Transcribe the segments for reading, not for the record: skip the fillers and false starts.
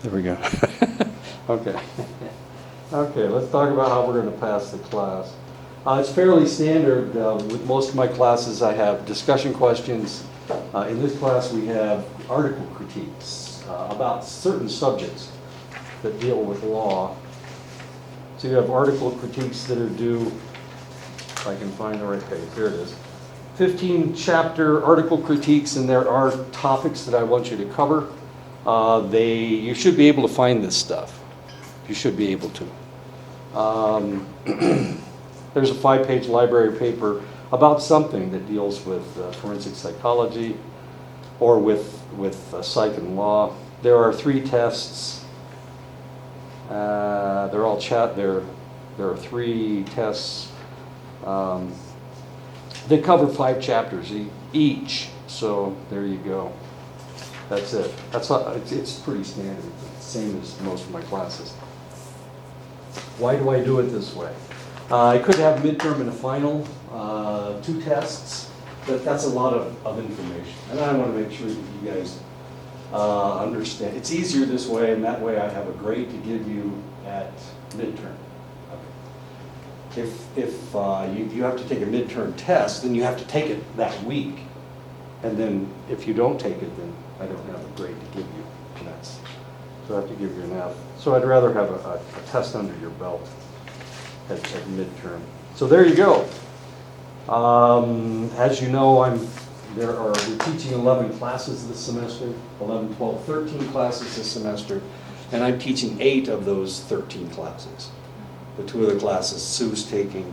There we go. Okay. Okay, let's talk about how we're going to pass the class. It's fairly standard. With most of my classes, I have discussion questions. In this class, we have article critiques about certain subjects that deal with law. So you have article critiques that are due, if I can find the right page, there it is. 15 chapter article critiques, and there are topics that I want you to cover. You should be able to find this stuff. You should be able to. There's a 5-page library paper about something that deals with forensic psychology or with Psych and Law. There are 3 tests. They're all there are 3 tests. They cover 5 chapters each, so there you go. That's it. It's pretty standard. It's the same as most of my classes. Why do I do it this way? I could have midterm and a final, 2 tests, but that's a lot of information. And I want to make sure that you guys understand. It's easier this way, and that way I have a grade to give you at midterm. Okay. If you have to take a midterm test, then you have to take it that week. And then if you don't take it, then I don't have a grade to give you. So I have to give you an F. So I'd rather have a test under your belt at midterm. So there you go. As you know, we're teaching 11 classes this semester, 11, 12, 13 classes this semester, and I'm teaching 8 of those 13 classes. The 2 of the classes Sue's taking,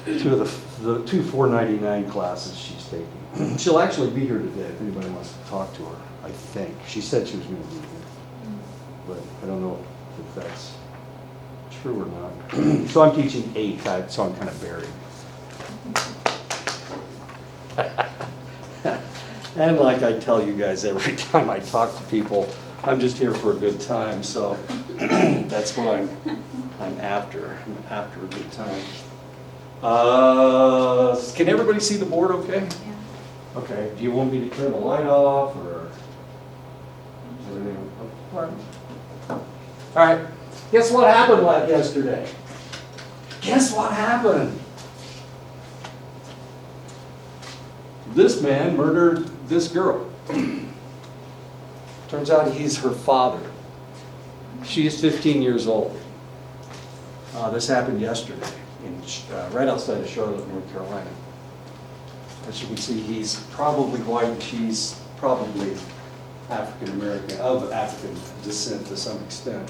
2 of the 2 499 classes she's taking. She'll actually be here today if anybody wants to talk to her, I think. She said she was going to be here, but I don't know if that's true or not. So I'm teaching 8, so I'm kind of buried. And like I tell you guys every time I talk to people, I'm just here for a good time, so that's what I'm after. I'm after a good time. Can everybody see the board okay? Yeah. Okay, do you want me to turn the light off, or? All right, guess what happened yesterday? Guess what happened? This man murdered this girl. Turns out he's her father. She is 15 years old. This happened yesterday, right outside of Charlotte, North Carolina. As you can see, he's probably white and she's probably African American, of African descent to some extent.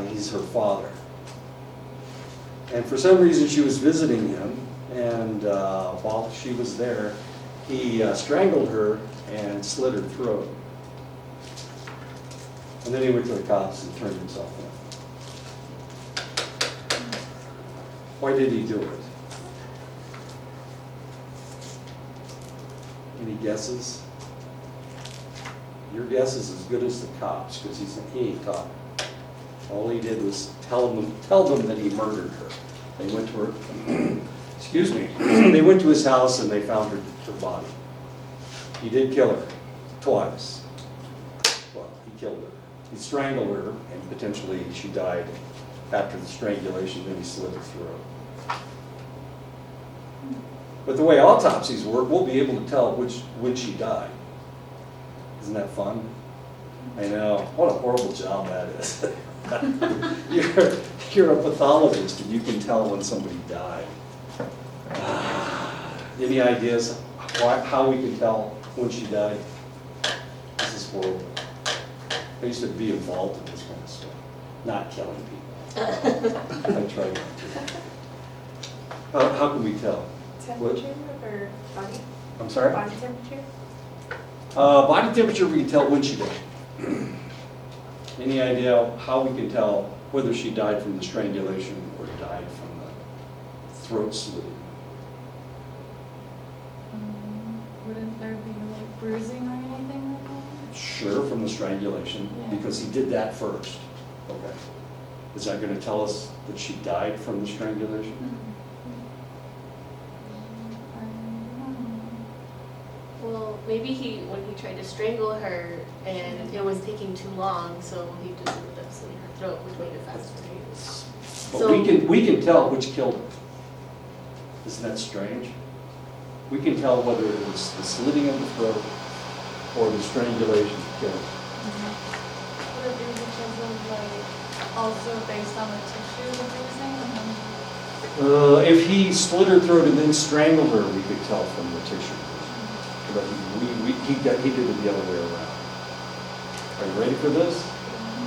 He's her father. And for some reason she was visiting him, and while she was there, he strangled her and slit her throat. And then he went to the cops and turned himself in. Why did he do it? Any guesses? Your guess is as good as the cops, because he ain't talking. All he did was tell them that he murdered her. They went to her, excuse me, they went to his house and they found her body. He did kill her twice. Well, he killed her. He strangled her, and potentially she died after the strangulation, then he slit her throat. But the way autopsies work, we'll be able to tell when she died. Isn't that fun? I know. What a horrible job that is. You're a pathologist and you can tell when somebody died. Any ideas how we can tell when she died? This is horrible. I used to be involved in this kind of stuff. Not killing people. I tried not to. How can we tell? Temperature or body? I'm sorry? Body temperature? Body temperature, we can tell when she died. Any idea how we can tell whether she died from the strangulation or died from the throat slitting? Wouldn't there be like bruising or anything like that? Sure, from the strangulation, Yeah. because he did that first. Okay. Is that going to tell us that she died from the strangulation? Well, maybe when he tried to strangle her and it was taking too long, so he just ended up slitting her throat, which made it faster. But So- we can tell which killed her. Isn't that strange? We can tell whether it was the slitting of the throat or the strangulation that killed her. Would it be because of like, also based on the tissue of the bruising? If he slit her throat and then strangled her, we could tell from the tissue. But he did it the other way around. Are you ready for this?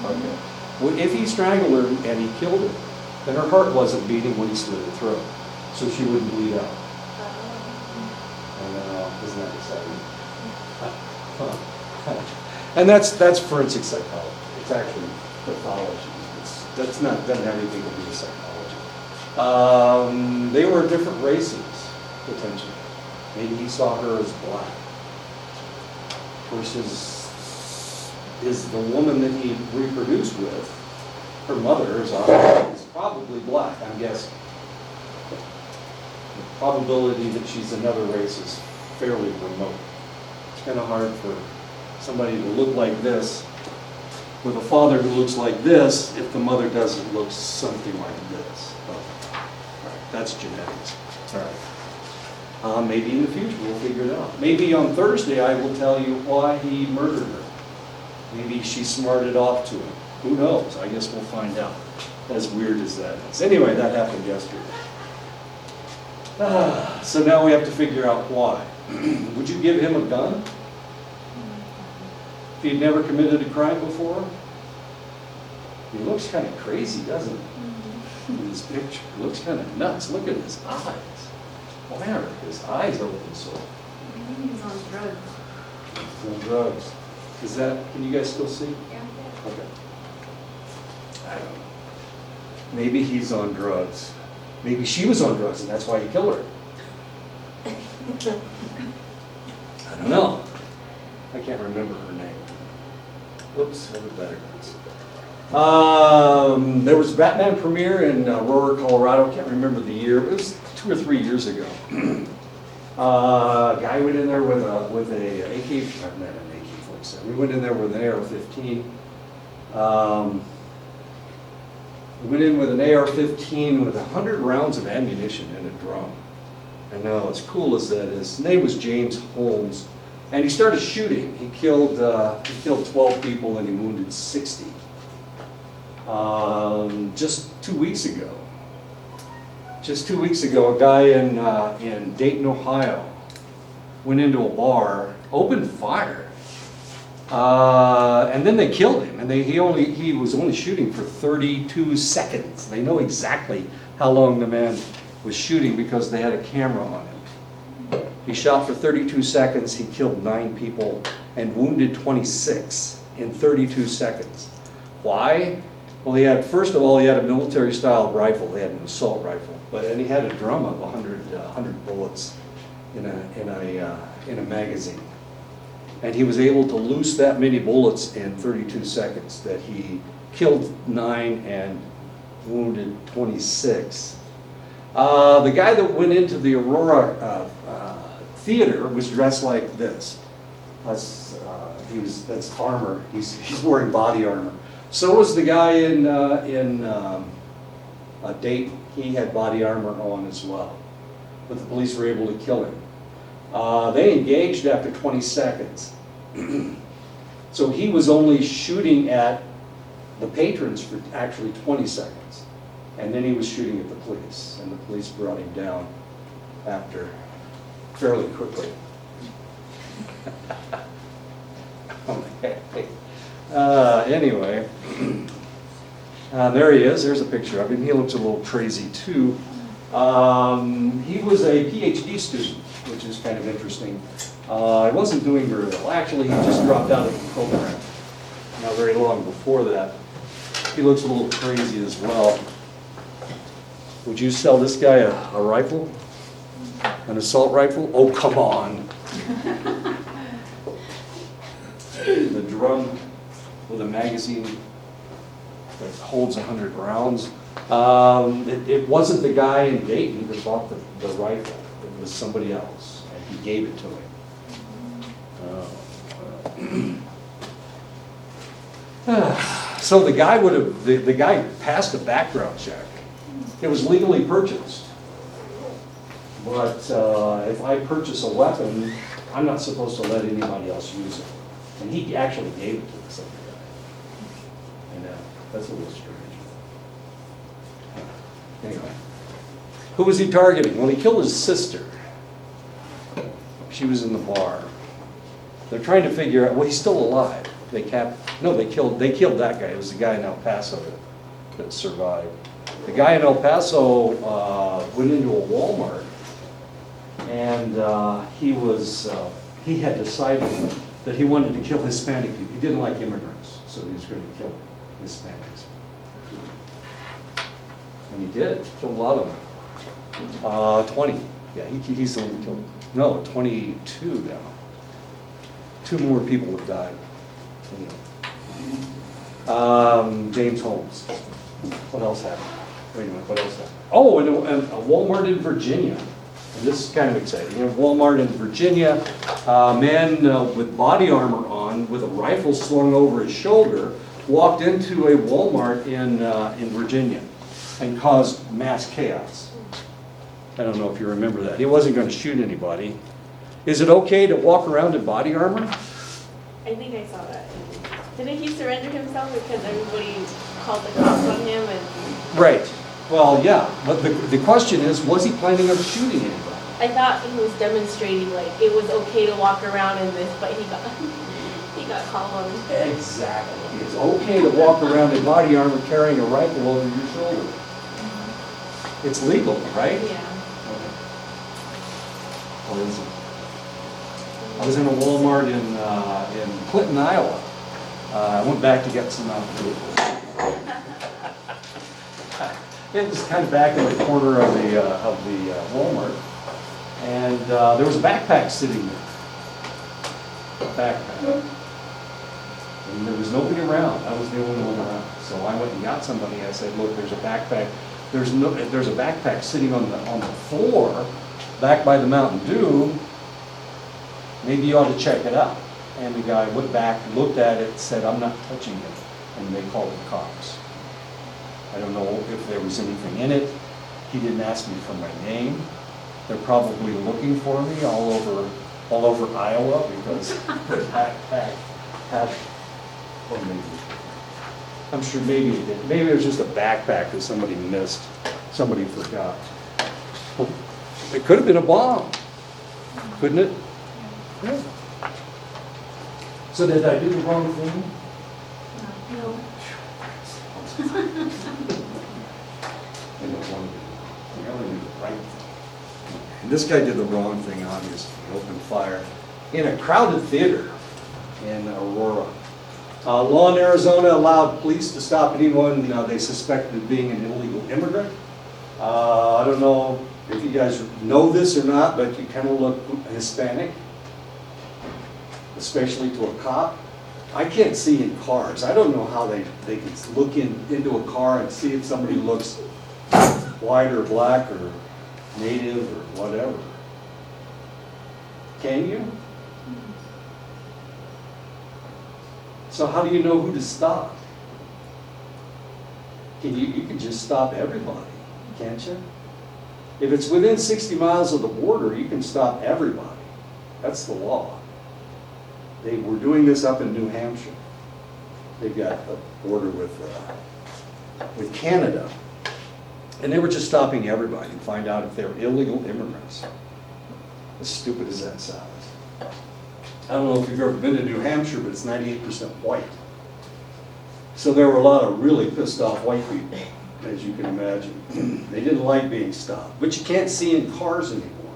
Okay. Well, if he strangled her and he killed her, then her heart wasn't beating when he slit her throat, so she wouldn't bleed out. Isn't that exciting? And that's forensic psychology. It's actually pathology. Doesn't have anything to do with psychology. They were different races, potentially. Maybe he saw her as black versus is the woman that he reproduced with, her mother is probably black, I'm guessing. The probability that she's another race is fairly remote. It's kind of hard for somebody to look like this with a father who looks like this if the mother doesn't look something like this. All right, that's genetics. All right. Maybe in the future we'll figure it out. Maybe on Thursday I will tell you why he murdered her. Maybe she smarted off to him. Who knows? I guess we'll find out. As weird as that is. Anyway, that happened yesterday. So now we have to figure out why. Would you give him a gun? If he'd never committed a crime before? He looks kind of crazy, doesn't he? In this picture. He looks kind of nuts. Look at his eyes. Why are his eyes open so? Maybe he's on drugs. He's on drugs. Is that, can you guys still see? Yeah. Okay. I don't know. Maybe he's on drugs. Maybe she was on drugs and that's why he killed her. I don't know. I can't remember her name. Whoops, I would better. There was a Batman premiere in Aurora, Colorado. Can't remember the year. It was 2 or 3 years ago. A guy went in there with a AK, not an AK-47. We went in there with an AR-15. We went in with an AR-15 with 100 rounds of ammunition in a drum. And now, as cool as that is, his name was James Holmes, and he started shooting. He killed 12 people and he wounded 60. Just 2 weeks ago. Just 2 weeks ago, a guy in Dayton, Ohio, went into a bar, opened fire, and then they killed him. And he was only shooting for 32 seconds. They know exactly how long the man was shooting because they had a camera on him. He shot for 32 seconds. He killed 9 people and wounded 26 in 32 seconds. Why? Well, first of all, he had a military-style rifle. He had an assault rifle, and he had a drum of 100 bullets in a magazine. And he was able to loose that many bullets in 32 seconds. That he killed 9 and wounded 26. The guy that went into the Aurora theater was dressed like this. That's armor. He's wearing body armor. So was the guy in Dayton. He had body armor on as well. But the police were able to kill him. They engaged after 20 seconds. So he was only shooting at the patrons for actually 20 seconds. And then he was shooting at the police. And the police brought him down after fairly quickly. Okay. Anyway, there he is. There's a picture of him. He looks a little crazy too. He was a PhD student, which is kind of interesting. He wasn't doing very well. Actually, he just dropped out of the program not very long before that. He looks a little crazy as well. Would you sell this guy a rifle? An assault rifle? Oh, come on. The drum with a magazine that holds 100 rounds. It wasn't the guy in Dayton that bought the rifle. It was somebody else, and he gave it to him. So the guy would have, the guy passed a background check. It was legally purchased. But if I purchase a weapon, I'm not supposed to let anybody else use it. And he actually gave it to this other guy. And that's a little strange. Anyway. Who was he targeting? Well, he killed his sister. She was in the bar. They're trying to figure out, well, he's still alive. They killed that guy. It was the guy in El Paso that survived. The guy in El Paso went into a Walmart, and he had decided that he wanted to kill Hispanic people. He didn't like immigrants, so he was going to kill Hispanics. And he did, killed a lot of them. 20. Yeah, he's the one who killed. No, 22 now. 2 more people have died. James Holmes. What else happened? Wait a minute, what else happened? Oh, and a Walmart in Virginia. And this is kind of exciting. A Walmart in Virginia, a man with body armor on, with a rifle slung over his shoulder, walked into a Walmart in Virginia and caused mass chaos. I don't know if you remember that. He wasn't going to shoot anybody. Is it okay to walk around in body armor? I think I saw that. Didn't he surrender himself because everybody called the cops on him and? Right. Well, yeah, but the question is, was he planning on shooting anybody? I thought he was demonstrating like it was okay to walk around in this, but he got called on. Exactly. It's okay to walk around in body armor carrying a rifle over your shoulder. It's legal, right? Yeah. Or is it? I was in a Walmart in Clinton, Iowa. I went back to get some Mountain Dew. It was kind of back in the corner of the Walmart, and there was a backpack sitting there. A backpack. And there was nobody around. I was the only one around. So I went and got somebody. I said, "Look, there's a backpack. There's a backpack sitting on the floor, back by the Mountain Dew. Maybe you ought to check it out." And the guy went back, looked at it, said, "I'm not touching it," and they called the cops. I don't know if there was anything in it. He didn't ask me for my name. They're probably looking for me all over Iowa because the backpack had, or maybe, I'm sure maybe it did. Maybe it was just a backpack that somebody missed, somebody forgot. It could have been a bomb, couldn't it? Yeah. So did I do the wrong thing? No. I don't want to. I only do the right thing. And this guy did the wrong thing, obviously. He opened fire in a crowded theater in Aurora. Law in Arizona allowed police to stop anyone they suspected of being an illegal immigrant. I don't know if you guys know this or not, but you kind of look Hispanic, especially to a cop. I can't see in cars. I don't know how they can look into a car and see if somebody looks white or black or native or whatever. Can you? So how do you know who to stop? You can just stop everybody, can't you? If it's within 60 miles of the border, you can stop everybody. That's the law. They were doing this up in New Hampshire. They've got a border with Canada. And they were just stopping everybody to find out if they're illegal immigrants. As stupid as that sounds. I don't know if you've ever been to New Hampshire, but it's 98% white. So there were a lot of really pissed off white people, as you can imagine. They didn't like being stopped. But you can't see in cars anymore.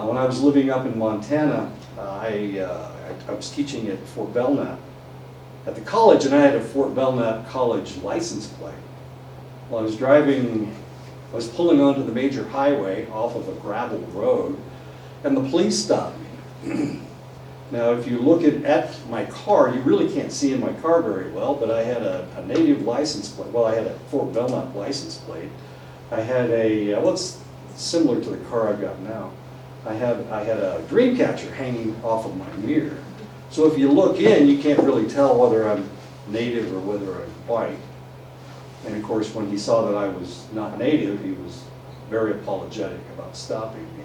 When I was living up in Montana, I was teaching at Fort Belknap at the college, and I had a Fort Belknap college license plate. Well, I was pulling onto the major highway off of a gravel road, and the police stopped me. Now, if you look at my car, you really can't see in my car very well, but I had a native license plate. Well, I had a Fort Belknap license plate. I had what's similar to the car I've got now. I had a dream catcher hanging off of my mirror. So if you look in, you can't really tell whether I'm native or whether I'm white. And of course, when he saw that I was not native, he was very apologetic about stopping me.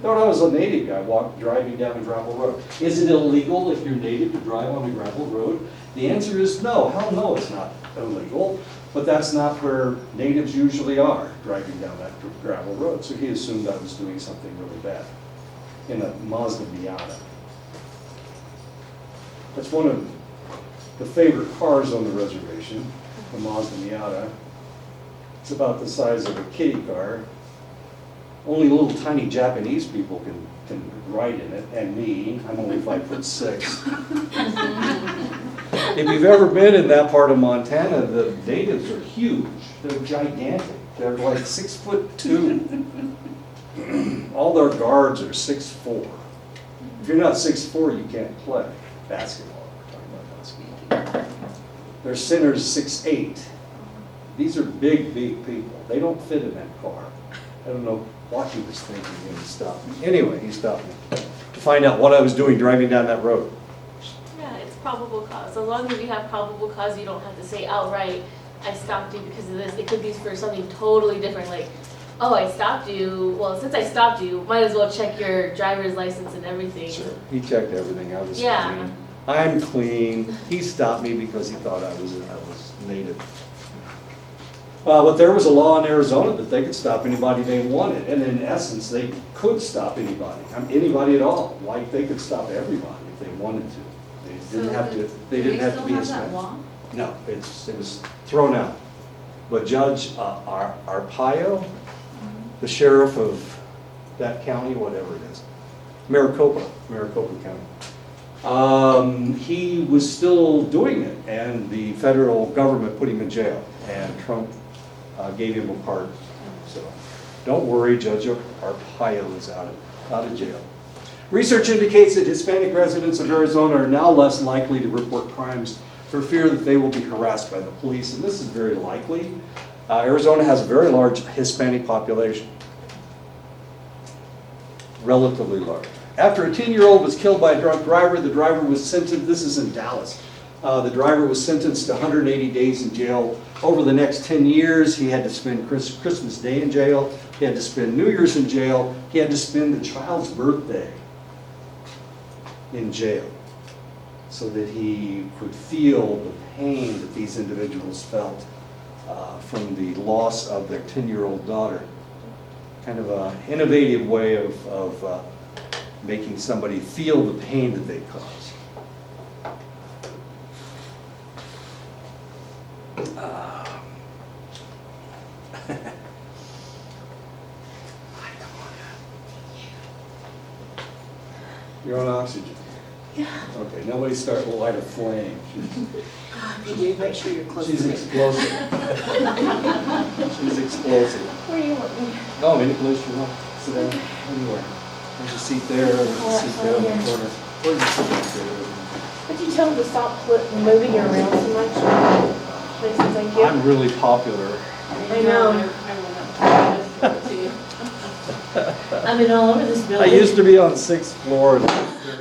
Thought I was a native guy driving down a gravel road. Is it illegal if you're native to drive on a gravel road? The answer is no. Hell no, it's not illegal. But that's not where natives usually are, driving down that gravel road. So he assumed I was doing something really bad in a Mazda Miata. That's one of the favorite cars on the reservation, the Mazda Miata. It's about the size of a kiddie car. Only little tiny Japanese people can ride in it, and me. I'm only 5'6". If you've ever been in that part of Montana, the natives are huge. They're gigantic. They're like 6'2". All their guards are 6'4". If you're not 6'4", you can't play basketball. We're talking about basketball. Their center's 6'8". These are big, big people. They don't fit in that car. I don't know what he was thinking when he stopped me. Anyway, he stopped me to find out what I was doing driving down that road. Yeah, it's probable cause. As long as you have probable cause, you don't have to say outright, I stopped you because of this. It could be for something totally different, like, oh, I stopped you. Well, since I stopped you, might as well check your driver's license and everything. Sure. He checked everything. I was Yeah. clean. I'm clean. He stopped me because he thought I was native. But there was a law in Arizona that they could stop anybody they wanted, and in essence, they could stop anybody. Anybody at all. Like they could stop everybody if they wanted to. They didn't have to. They didn't have to be a Spanish. No, it was thrown out. But Judge Arpaio, the sheriff of that county, whatever it is, Maricopa County, he was still doing it, and the federal government put him in jail, and Trump gave him a pardon. So don't worry, Judge Arpaio is out of jail. Research indicates that Hispanic residents of Arizona are now less likely to report crimes for fear that they will be harassed by the police, and this is very likely. Arizona has a very large Hispanic population, relatively large. After a 10-year-old was killed by a drunk driver, the driver was sentenced, this is in Dallas, the driver was sentenced to 180 days in jail. Over the next 10 years, he had to spend Christmas Day in jail, he had to spend New Year's in jail, he had to spend the child's birthday in jail so that he could feel the pain that these individuals felt from the loss of their 10-year-old daughter. Kind of an innovative way of making somebody feel the pain that they cause. You're on oxygen. Yeah. Okay, nobody start to light a flame. You make sure you're close She's to me. explosive. She's explosive. Where do you want me? Oh, any place you want. Sit down anywhere. There's a seat there, there's a seat there in the corner. Or just sit back there. Could you tell them to stop moving you around so much? Please, thank you. I'm really popular. I know. I've been all over this I building. used to be on 6th floor,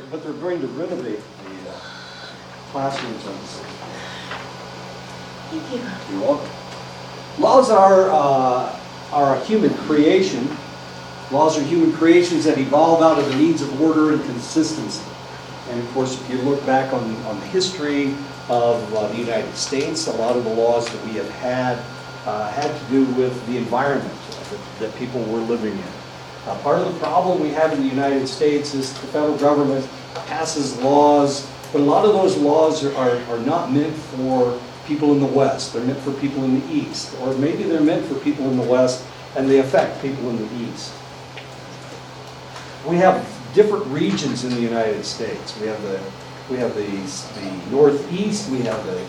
but they're going to renovate the classrooms on the 6th floor. Thank you. You're welcome. Laws are a human creation. Laws are human creations that evolve out of the needs of order and consistency. And of course, if you look back on the history of the United States, a lot of the laws that we have had to do with the environment that people were living in. Part of the problem we have in the United States is the federal government passes laws, but a lot of those laws are not meant for people in the West. They're meant for people in the East. Or maybe they're meant for people in the West and they affect people in the East. We have different regions in the United States. We have the Northeast, we have the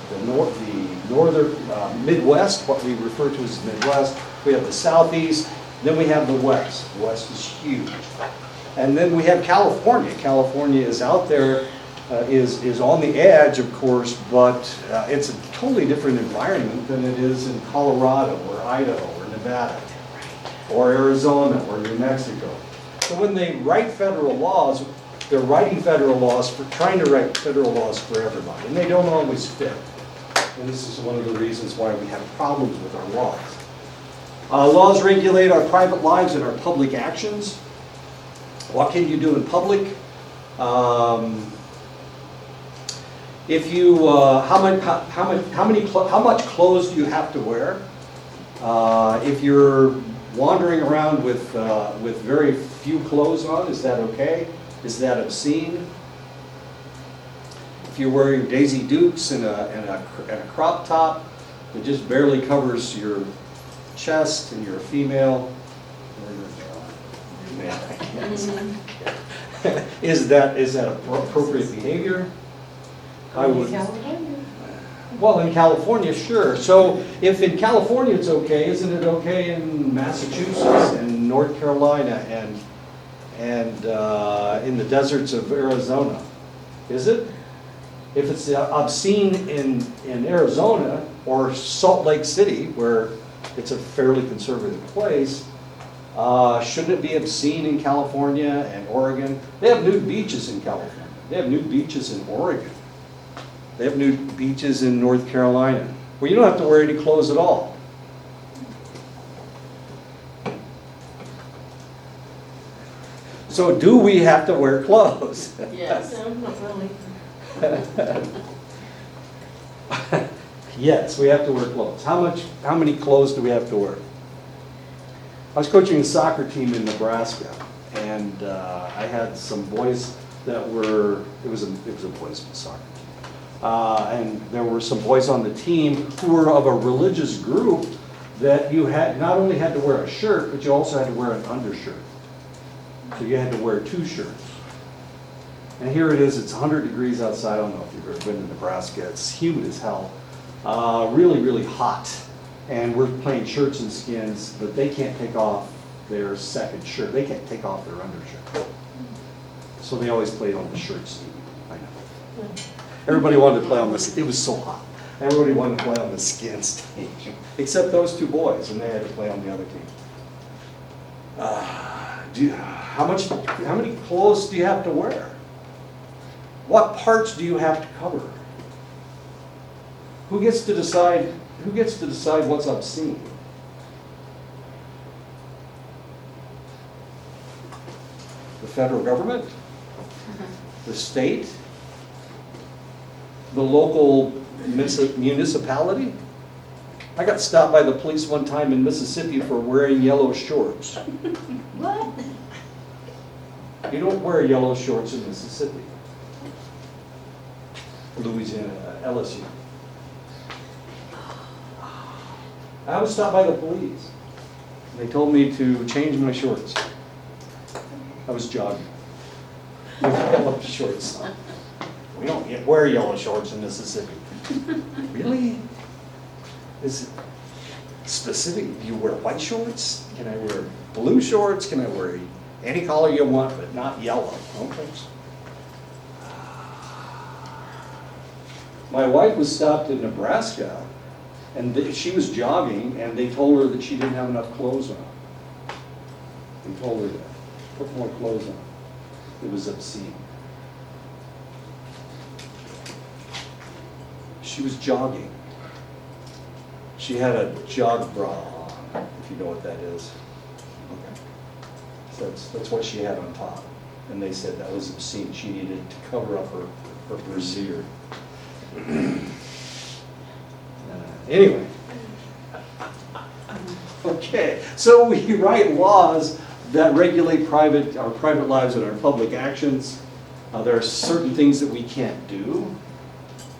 northern Midwest, what we refer to as Midwest. We have the Southeast, then we have the West. The West is huge. And then we have California. California is out there, is on the edge, of course, but it's a totally different environment than it is in Colorado or Idaho or Nevada or Arizona or New Mexico. So when they write federal laws, they're writing federal laws for, trying to write federal laws for everybody, and they don't always fit. And this is one of the reasons why we have problems with our laws. Laws regulate our private lives and our public actions. What can you do in public? If you, how much clothes do you have to wear? If you're wandering around with very few clothes on, is that okay? Is that obscene? If you're wearing Daisy Dukes and a crop top that just barely covers your chest and you're a female, is that appropriate behavior? I would. Well, in California, sure. So if in California it's okay, isn't it okay in Massachusetts and North Carolina and in the deserts of Arizona? Is it? If it's obscene in Arizona or Salt Lake City, where it's a fairly conservative place, shouldn't it be obscene in California and Oregon? They have nude beaches in California. They have nude beaches in Oregon. They have nude beaches in North Carolina, where you don't have to wear any clothes at all. So do we have to wear clothes? Yes. Not really. Yes, we have to wear clothes. How many clothes do we have to wear? I was coaching a soccer team in Nebraska, and I had some boys that were, it was a boys' soccer team. And there were some boys on the team who were of a religious group that you had not only had to wear a shirt, but you also had to wear an undershirt. So you had to wear two shirts. And here it is, it's 100 degrees outside. I don't know if you've ever been to Nebraska. It's humid as hell. Really, really hot. And we're playing shirts and skins, but they can't take off their second shirt. They can't take off their undershirt. So they always played on the shirt sleeve. I know. Everybody wanted to play on this. It was so hot. Everybody wanted to play on the skin stage, except those two boys, and they had to play on the other team. How many clothes do you have to wear? What parts do you have to cover? Who gets to decide? Who gets to decide what's obscene? The federal government? The state? The local municipality? I got stopped by the police one time in Mississippi for wearing yellow shorts. What? You don't wear yellow shorts in Mississippi. Louisiana, LSU. I was stopped by the police. They told me to change my shorts. I was jogging with yellow shorts on. We don't wear yellow shorts in Mississippi. Really? Is it specific? Do you wear white shorts? Can I wear blue shorts? Can I wear any color you want, but not yellow? Okay. My wife was stopped in Nebraska, and she was jogging, and they told her that she didn't have enough clothes on. They told her that. Put more clothes on. It was obscene. She was jogging. She had a jog bra on, if you know what that is. Okay. So that's what she had on top. And they said that was obscene. She needed to cover up her brassiere. Anyway. Okay, so we write laws that regulate our private lives and our public actions. There are certain things that we can't do.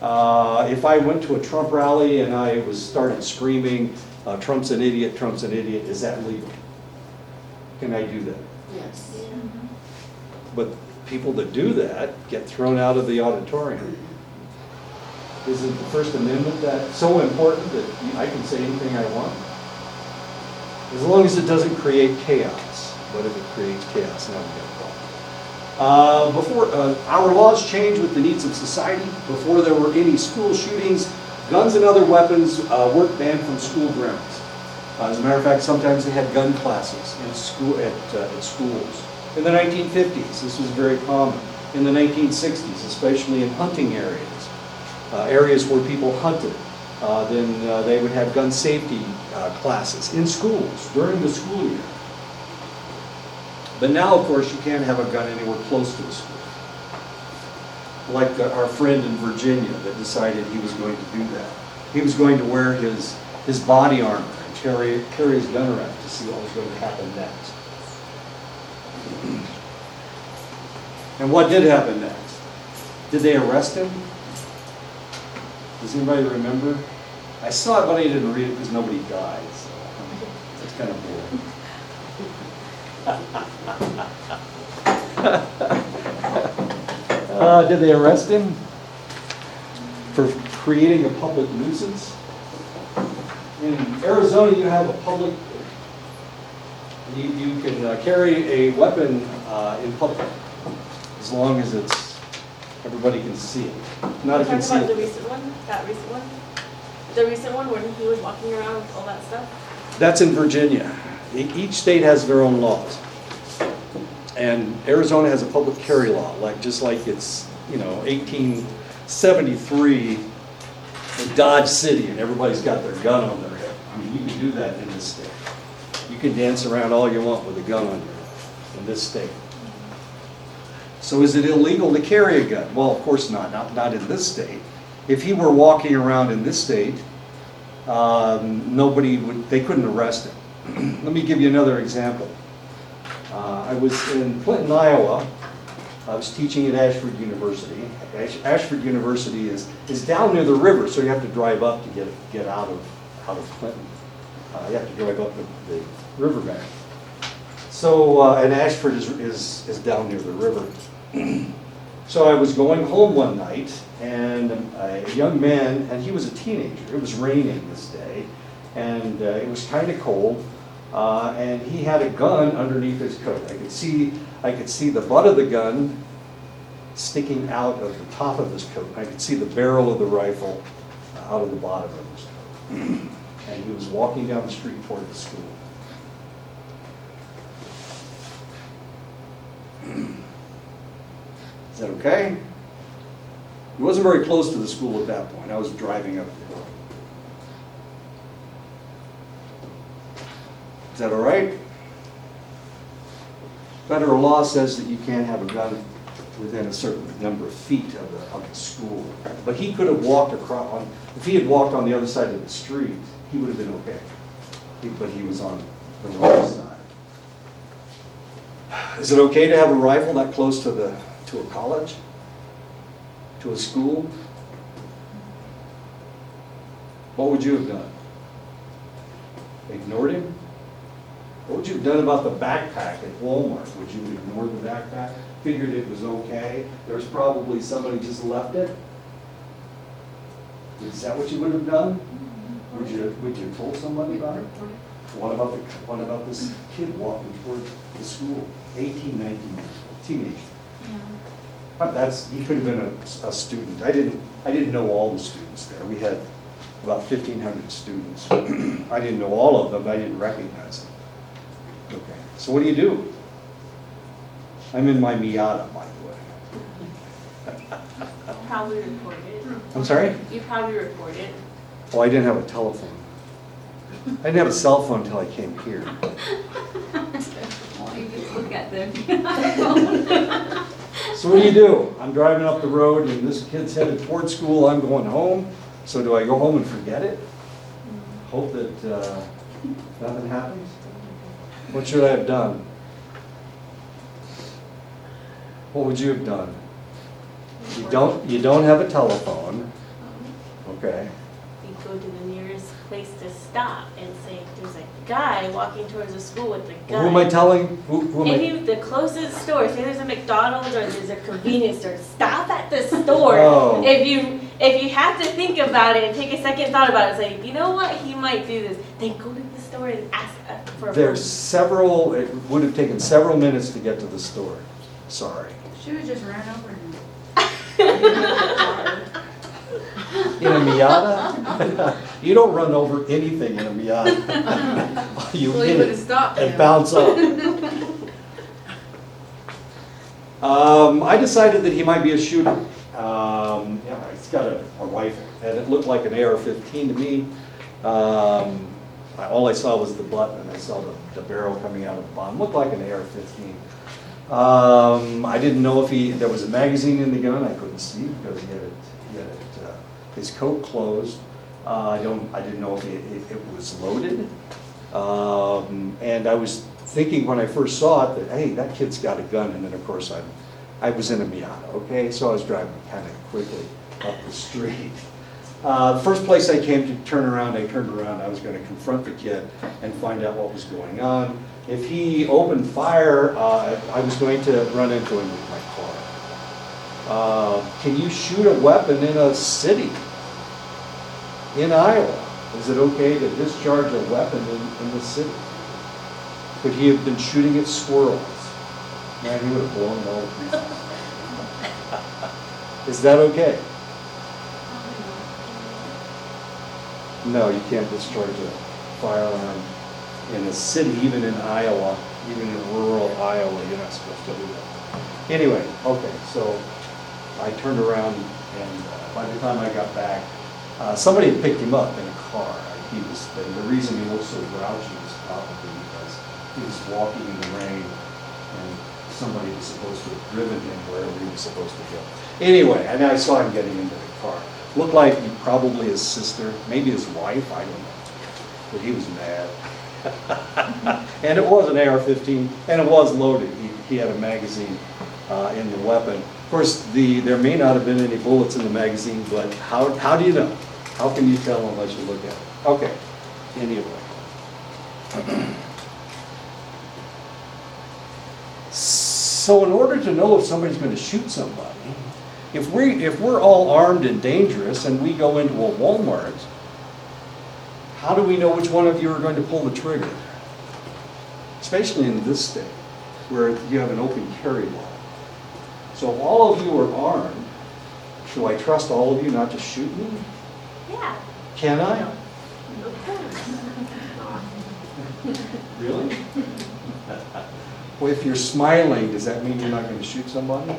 If I went to a Trump rally and I started screaming, Trump's an idiot, is that legal? Can I do that? Yes. But people that do that get thrown out of the auditorium. Isn't the First Amendment that so important that I can say anything I want? As long as it doesn't create chaos. What if it creates chaos? Now we got a problem. Before our laws change with the needs of society. Before there were any school shootings, guns and other weapons weren't banned from school grounds. As a matter of fact, sometimes they had gun classes in school at schools. In the 1950s, this was very common. In the 1960s, especially in hunting areas, areas where people hunted, then they would have gun safety classes in schools during the school year. But now, of course, you can't have a gun anywhere close to the school. Like our friend in Virginia that decided he was going to do that. He was going to wear his body armor and carry his gun around to see what was going to happen next. And what did happen next? Did they arrest him? Does anybody remember? I saw it, but I didn't read it because nobody died, so it's kind of boring. Did they arrest him for creating a public nuisance? In Arizona, you have a public, you can carry a weapon in public as long as everybody can see it. Not a Talk about concealed. the recent one, that recent one? The recent one when he was walking around with all that stuff? That's in Virginia. Each state has their own laws. And Arizona has a public carry law, just like it's, 1873 in Dodge City, and everybody's got their gun on their hip. I mean, you can do that in this state. You can dance around all you want with a gun on your hip in this state. So is it illegal to carry a gun? Well, of course not in this state. If he were walking around in this state, they couldn't arrest him. Let me give you another example. I was in Clinton, Iowa. I was teaching at Ashford University. Ashford University is down near the river, so you have to drive up to get out of Clinton. You have to drive up the riverbank. So, and Ashford is down near the river. So I was going home one night, and a young man, and he was a teenager. It was raining this day, and it was kind of cold. And he had a gun underneath his coat. I could see the butt of the gun sticking out of the top of his coat. I could see the barrel of the rifle out of the bottom of his coat. And he was walking down the street toward the school. Is that okay? He wasn't very close to the school at that point. I was driving up there. Is that all right? Federal law says that you can't have a gun within a certain number of feet of the school. But he could have walked across, if he had walked on the other side of the street, he would have been okay. But he was on the wrong side. Is it okay to have a rifle that close to a college? To a school? What would you have done? Ignored him? What would you have done about the backpack at Walmart? Would you have ignored the backpack? Figured it was okay? There's probably somebody just left it? Is that what you would have done? Would you have told somebody about it? What about this kid walking toward the school? 18, 19 years old, teenager. Yeah. He could have been a student. I didn't know all the students there. We had about 1,500 students. I didn't know all of them, but I didn't recognize them. Okay, so what do? I'm in my Miata, by the way. Probably report it. I'm sorry? You probably report it. Oh, I didn't have a telephone. I didn't have a cell phone until I came here. Well, you just look at them. So what do? I'm driving up the road and this kid's headed toward school. I'm going home. So do I go home and forget it? Hope that nothing happens? What should I have done? What would you have done? You don't have a telephone. Okay. You go to the nearest place to stop and say, there's a guy walking towards the school with a gun. Who am I telling? Who am I? The closest store, say there's a McDonald's or there's a convenience store, stop at the store. Oh. If you have to think about it and take a second thought about it, say, you know what, he might do this, then go to the store and ask for a phone. It would have taken several minutes to get to the store. Sorry. Should have just ran over him. In a Miata? You don't run over anything in a Miata. You Well, he hit would it have stopped and him. bounce off. I decided that he might be a shooter. Yeah, he's got a rifle, and it looked like an AR-15 to me. All I saw was the butt, and I saw the barrel coming out of the bottom. Looked like an AR-15. I didn't know if there was a magazine in the gun. I couldn't see because he had his coat closed. I didn't know if it was loaded. And I was thinking when I first saw it that, hey, that kid's got a gun. And then of course I was in a Miata, okay? So I was driving kind of quickly up the street. The first place I came to turn around, I turned around. I was going to confront the kid and find out what was going on. If he opened fire, I was going to run into him with my car. Can you shoot a weapon in a city? In Iowa? Is it okay to discharge a weapon in the city? Could he have been shooting at squirrels? Man, he would have blown them all to pieces. Is that okay? No, you can't discharge a firearm in a city, even in Iowa, even in rural Iowa, you're not supposed to do that. Anyway, okay, so I turned around and by the time I got back, somebody had picked him up in a car. The reason he looked so grouchy was probably because he was walking in the rain and somebody was supposed to have driven him wherever he was supposed to go. Anyway, and I saw him getting into the car. Looked like probably his sister, maybe his wife, I don't know. But he was mad. And it was an AR-15, and it was loaded. He had a magazine in the weapon. Of course, there may not have been any bullets in the magazine, but how do you know? How can you tell unless you look at it? Okay, anyway. So in order to know if somebody's going to shoot somebody, if we're all armed and dangerous and we go into a Walmart, how do we know which one of you are going to pull the trigger? Especially in this state, where you have an open carry law. So if all of you are armed, do I trust all of you not to shoot me? Yeah. Can I? Of course. Really? Well, if you're smiling, does that mean you're not going to shoot somebody?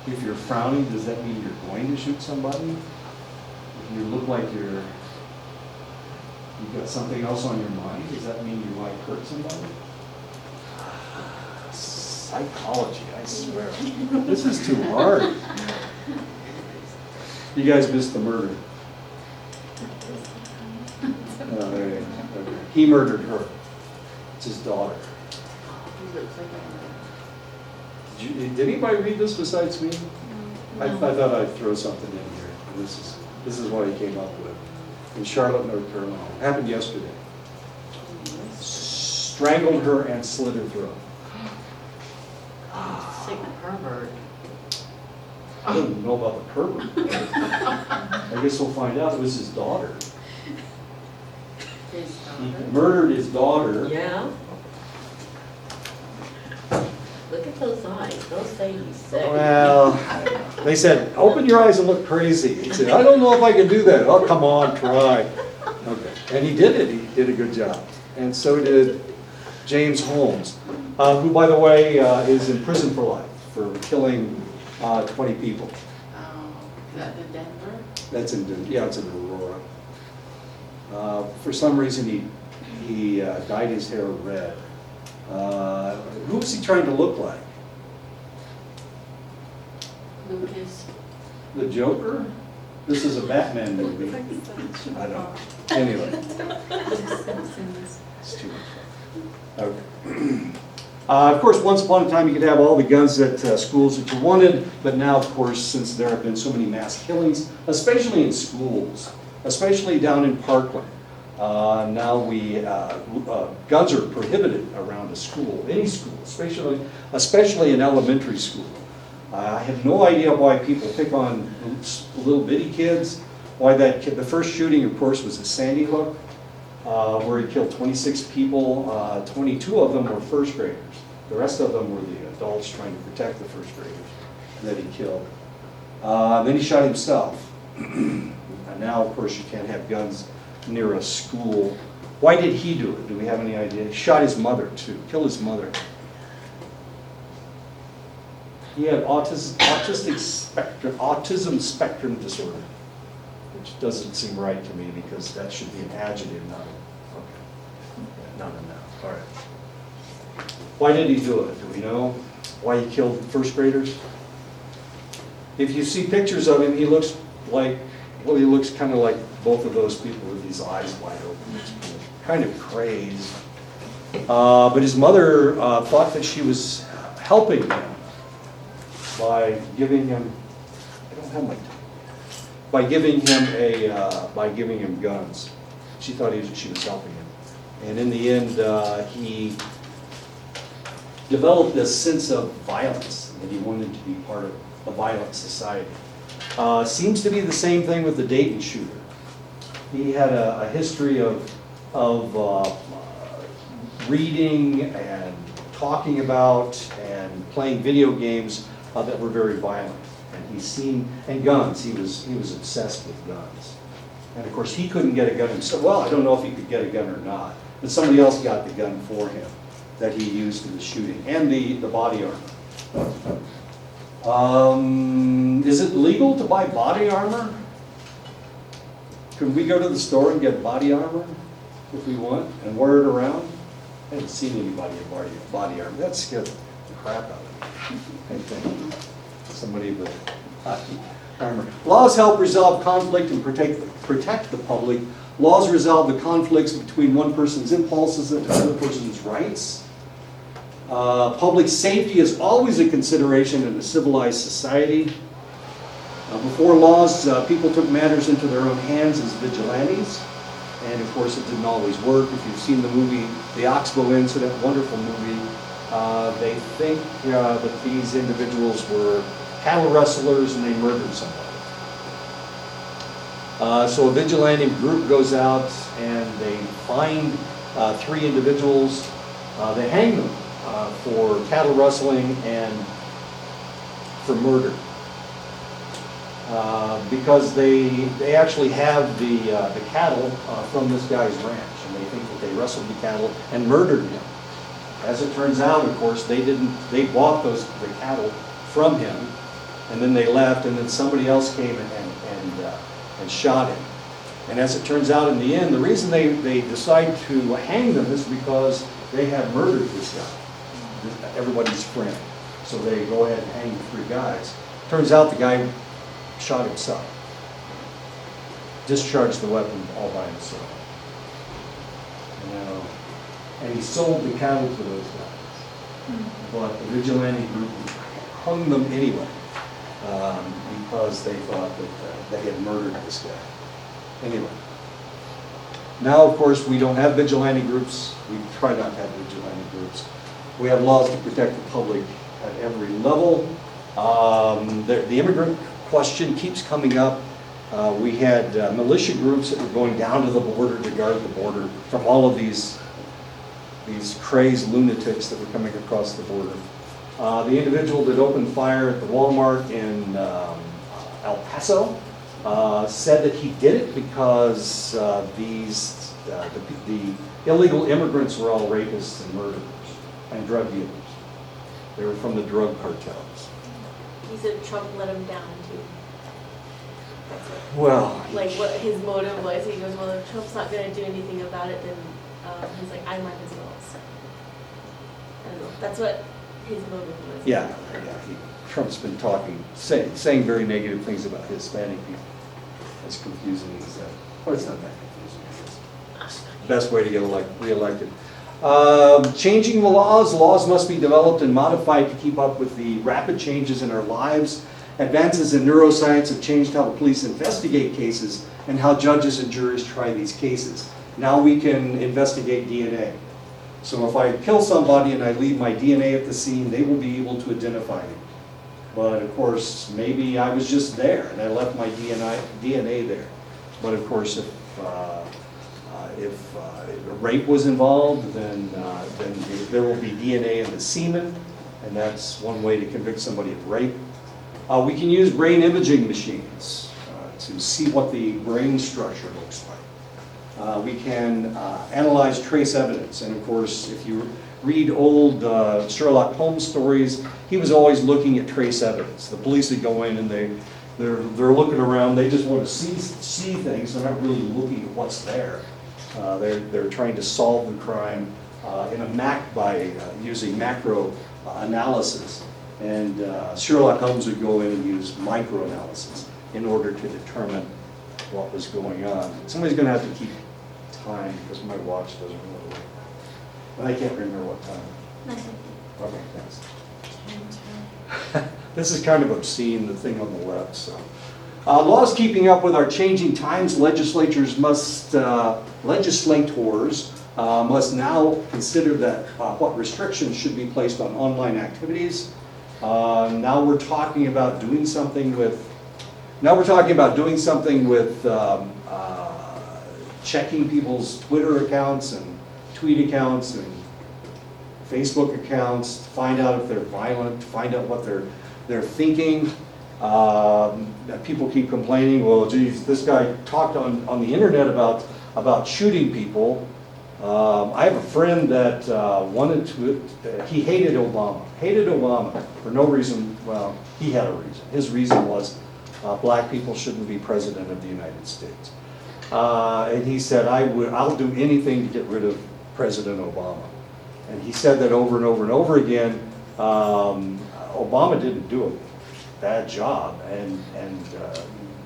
If you're frowning, does that mean you're going to shoot somebody? If you look like you've got something else on your mind, does that mean you might hurt somebody? Psychology, I swear. This is too hard. You guys missed the murder. Okay. He murdered her. It's his daughter. Did anybody read this besides me? I thought I'd throw something in here. This is what I came up with. In Charlotte, North Carolina. It happened yesterday. Strangled her and slit her throat. Sick pervert. I don't know about the pervert. I guess we'll find out. It was his daughter. His He daughter. murdered his daughter. Yeah. Look at those eyes. Those say he's sick. Well, they said, open your eyes and look crazy. He said, I don't know if I can do that. Oh, come on, try. Okay. And he did it. He did a good job. And so did James Holmes, who, by the way, is in prison for life for killing 20 people. Oh, is that in Denver? That's in, yeah, it's in Aurora. For some reason, he dyed his hair red. Who was he trying to look like? Lucas. The Joker? This is a Batman movie. I don't know. Anyway. It's too much fun. Okay. Of course, once upon a time, you could have all the guns at schools that you wanted, but now, of course, since there have been so many mass killings, especially in schools, especially down in Parkland, now guns are prohibited around a school, any school, especially in elementary school. I have no idea why people pick on little bitty kids. Why that kid, the first shooting, of course, was at Sandy Hook, where he killed 26 people. 22 of them were first graders. The rest of them were the adults trying to protect the first graders that he killed. Then he shot himself. And now, of course, you can't have guns near a school. Why did he do it? Do we have any idea? He shot his mother, too. Killed his mother. He had autism spectrum disorder, which doesn't seem right to me because that should be an adjective, not a, okay, not a noun. All right. Why did he do it? Do we know why he killed first graders? If you see pictures of him, he looks like, well, he looks kind of like both of those people with these eyes wide open. It's kind of crazed. But his mother thought that she was helping him by giving him, I don't have my time, by giving him guns. She thought she was helping him. And in the end, he developed this sense of violence, that he wanted to be part of a violent society. Seems to be the same thing with the Dayton shooter. He had a history of reading and talking about and playing video games that were very violent. And guns, he was obsessed with guns. And of course, he couldn't get a gun himself. Well, I don't know if he could get a gun or not, but somebody else got the gun for him that he used in the shooting, and the body armor. Is it legal to buy body armor? Could we go to the store and get body armor if we want and wear it around? I haven't seen anybody in body armor. That scared the crap out of me, I think. Somebody with body armor. Laws help resolve conflict and protect the public. Laws resolve the conflicts between one person's impulses and another person's rights. Public safety is always a consideration in a civilized society. Before laws, people took matters into their own hands as vigilantes. And of course, it didn't always work. If you've seen the movie, The Oxbow Incident, wonderful movie, they think that these individuals were cattle rustlers and they murdered somebody. So a vigilante group goes out and they find 3 individuals. They hang them for cattle rustling and for murder. Because they actually have the cattle from this guy's ranch, and they think that they rustled the cattle and murdered him. As it turns out, of course, they bought the cattle from him, and then they left, and then somebody else came and shot him. And as it turns out in the end, the reason they decide to hang them is because they have murdered this guy, everybody's friend. So they go ahead and hang the 3 guys. Turns out the guy shot himself. Discharged the weapon all by himself. And he sold the cattle to those guys. But the vigilante group hung them anyway because they thought that they had murdered this guy. Anyway. Now, of course, we don't have vigilante groups. We try not to have vigilante groups. We have laws to protect the public at every level. The immigrant question keeps coming up. We had militia groups that were going down to the border to guard the border from all of these crazed lunatics that were coming across the border. The individual that opened fire at the Walmart in El Paso said that he did it because the illegal immigrants were all rapists and murderers and drug dealers. They were from the drug cartels. He said Trump let him down too. That's what, Well, like what his motive was. He goes, well, if Trump's not going to do anything about it, then he's like, I might as well. So, I don't know. That's what his motive was. yeah. Trump's been saying very negative things about Hispanic people. As confusing as that. Well, it's not that confusing. It's the best way to get reelected. Changing the laws. Laws must be developed and modified to keep up with the rapid changes in our lives. Advances in neuroscience have changed how the police investigate cases and how judges and juries try these cases. Now we can investigate DNA. So if I kill somebody and I leave my DNA at the scene, they will be able to identify me. But of course, maybe I was just there and I left my DNA there. But of course, if rape was involved, then there will be DNA in the semen, and that's one way to convict somebody of rape. We can use brain imaging machines to see what the brain structure looks like. We can analyze trace evidence, and of course, if you read old Sherlock Holmes stories, he was always looking at trace evidence. The police would go in and they're looking around, they just want to see things, they're not really looking at what's there. They're trying to solve the crime by using macro analysis. And Sherlock Holmes would go in and use microanalysis in order to determine what was going on. Somebody's going to have to keep time because my watch doesn't really work. And I can't remember what time. Okay, thanks. This is kind of obscene, the thing on the left. So, laws keeping up with our changing times. Legislators must now consider that what restrictions should be placed on online activities. Now we're talking about doing something with. Checking people's Twitter accounts and tweet accounts and Facebook accounts, find out if they're violent, find out what they're thinking. People keep complaining, well, geez, this guy talked on the internet about shooting people. I have a friend that he hated Obama for no reason. Well, he had a reason. His reason was black people shouldn't be president of the United States. And he said, I'll do anything to get rid of President Obama. And he said that over and over and over again. Obama didn't do a bad job, and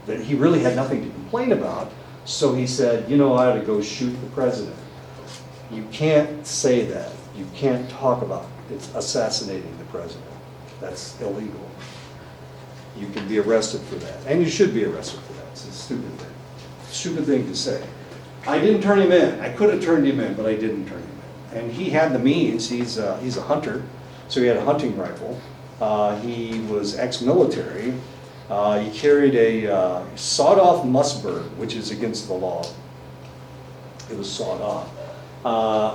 that he really had nothing to complain about. So he said, I ought to go shoot the president. You can't say that. You can't talk about assassinating the president. That's illegal. You can be arrested for that, and you should be arrested for that. It's a stupid thing. Stupid thing to say. I didn't turn him in. I could have turned him in, but I didn't turn him in. And he had the means. He's a hunter, so he had a hunting rifle. He was ex-military. He carried a sawed-off Mossberg, which is against the law. It was sawed off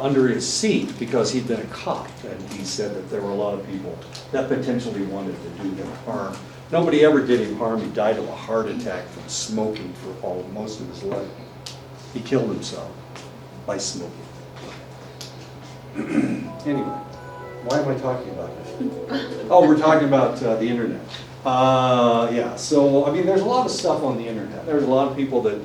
under his seat because he'd been a cop, and he said that there were a lot of people that potentially wanted to do him harm. Nobody ever did him harm. He died of a heart attack from smoking for most of his life. He killed himself by smoking. Anyway, why am I talking about this? Oh, we're talking about the internet. Yeah, so I mean, there's a lot of stuff on the internet. There's a lot of people that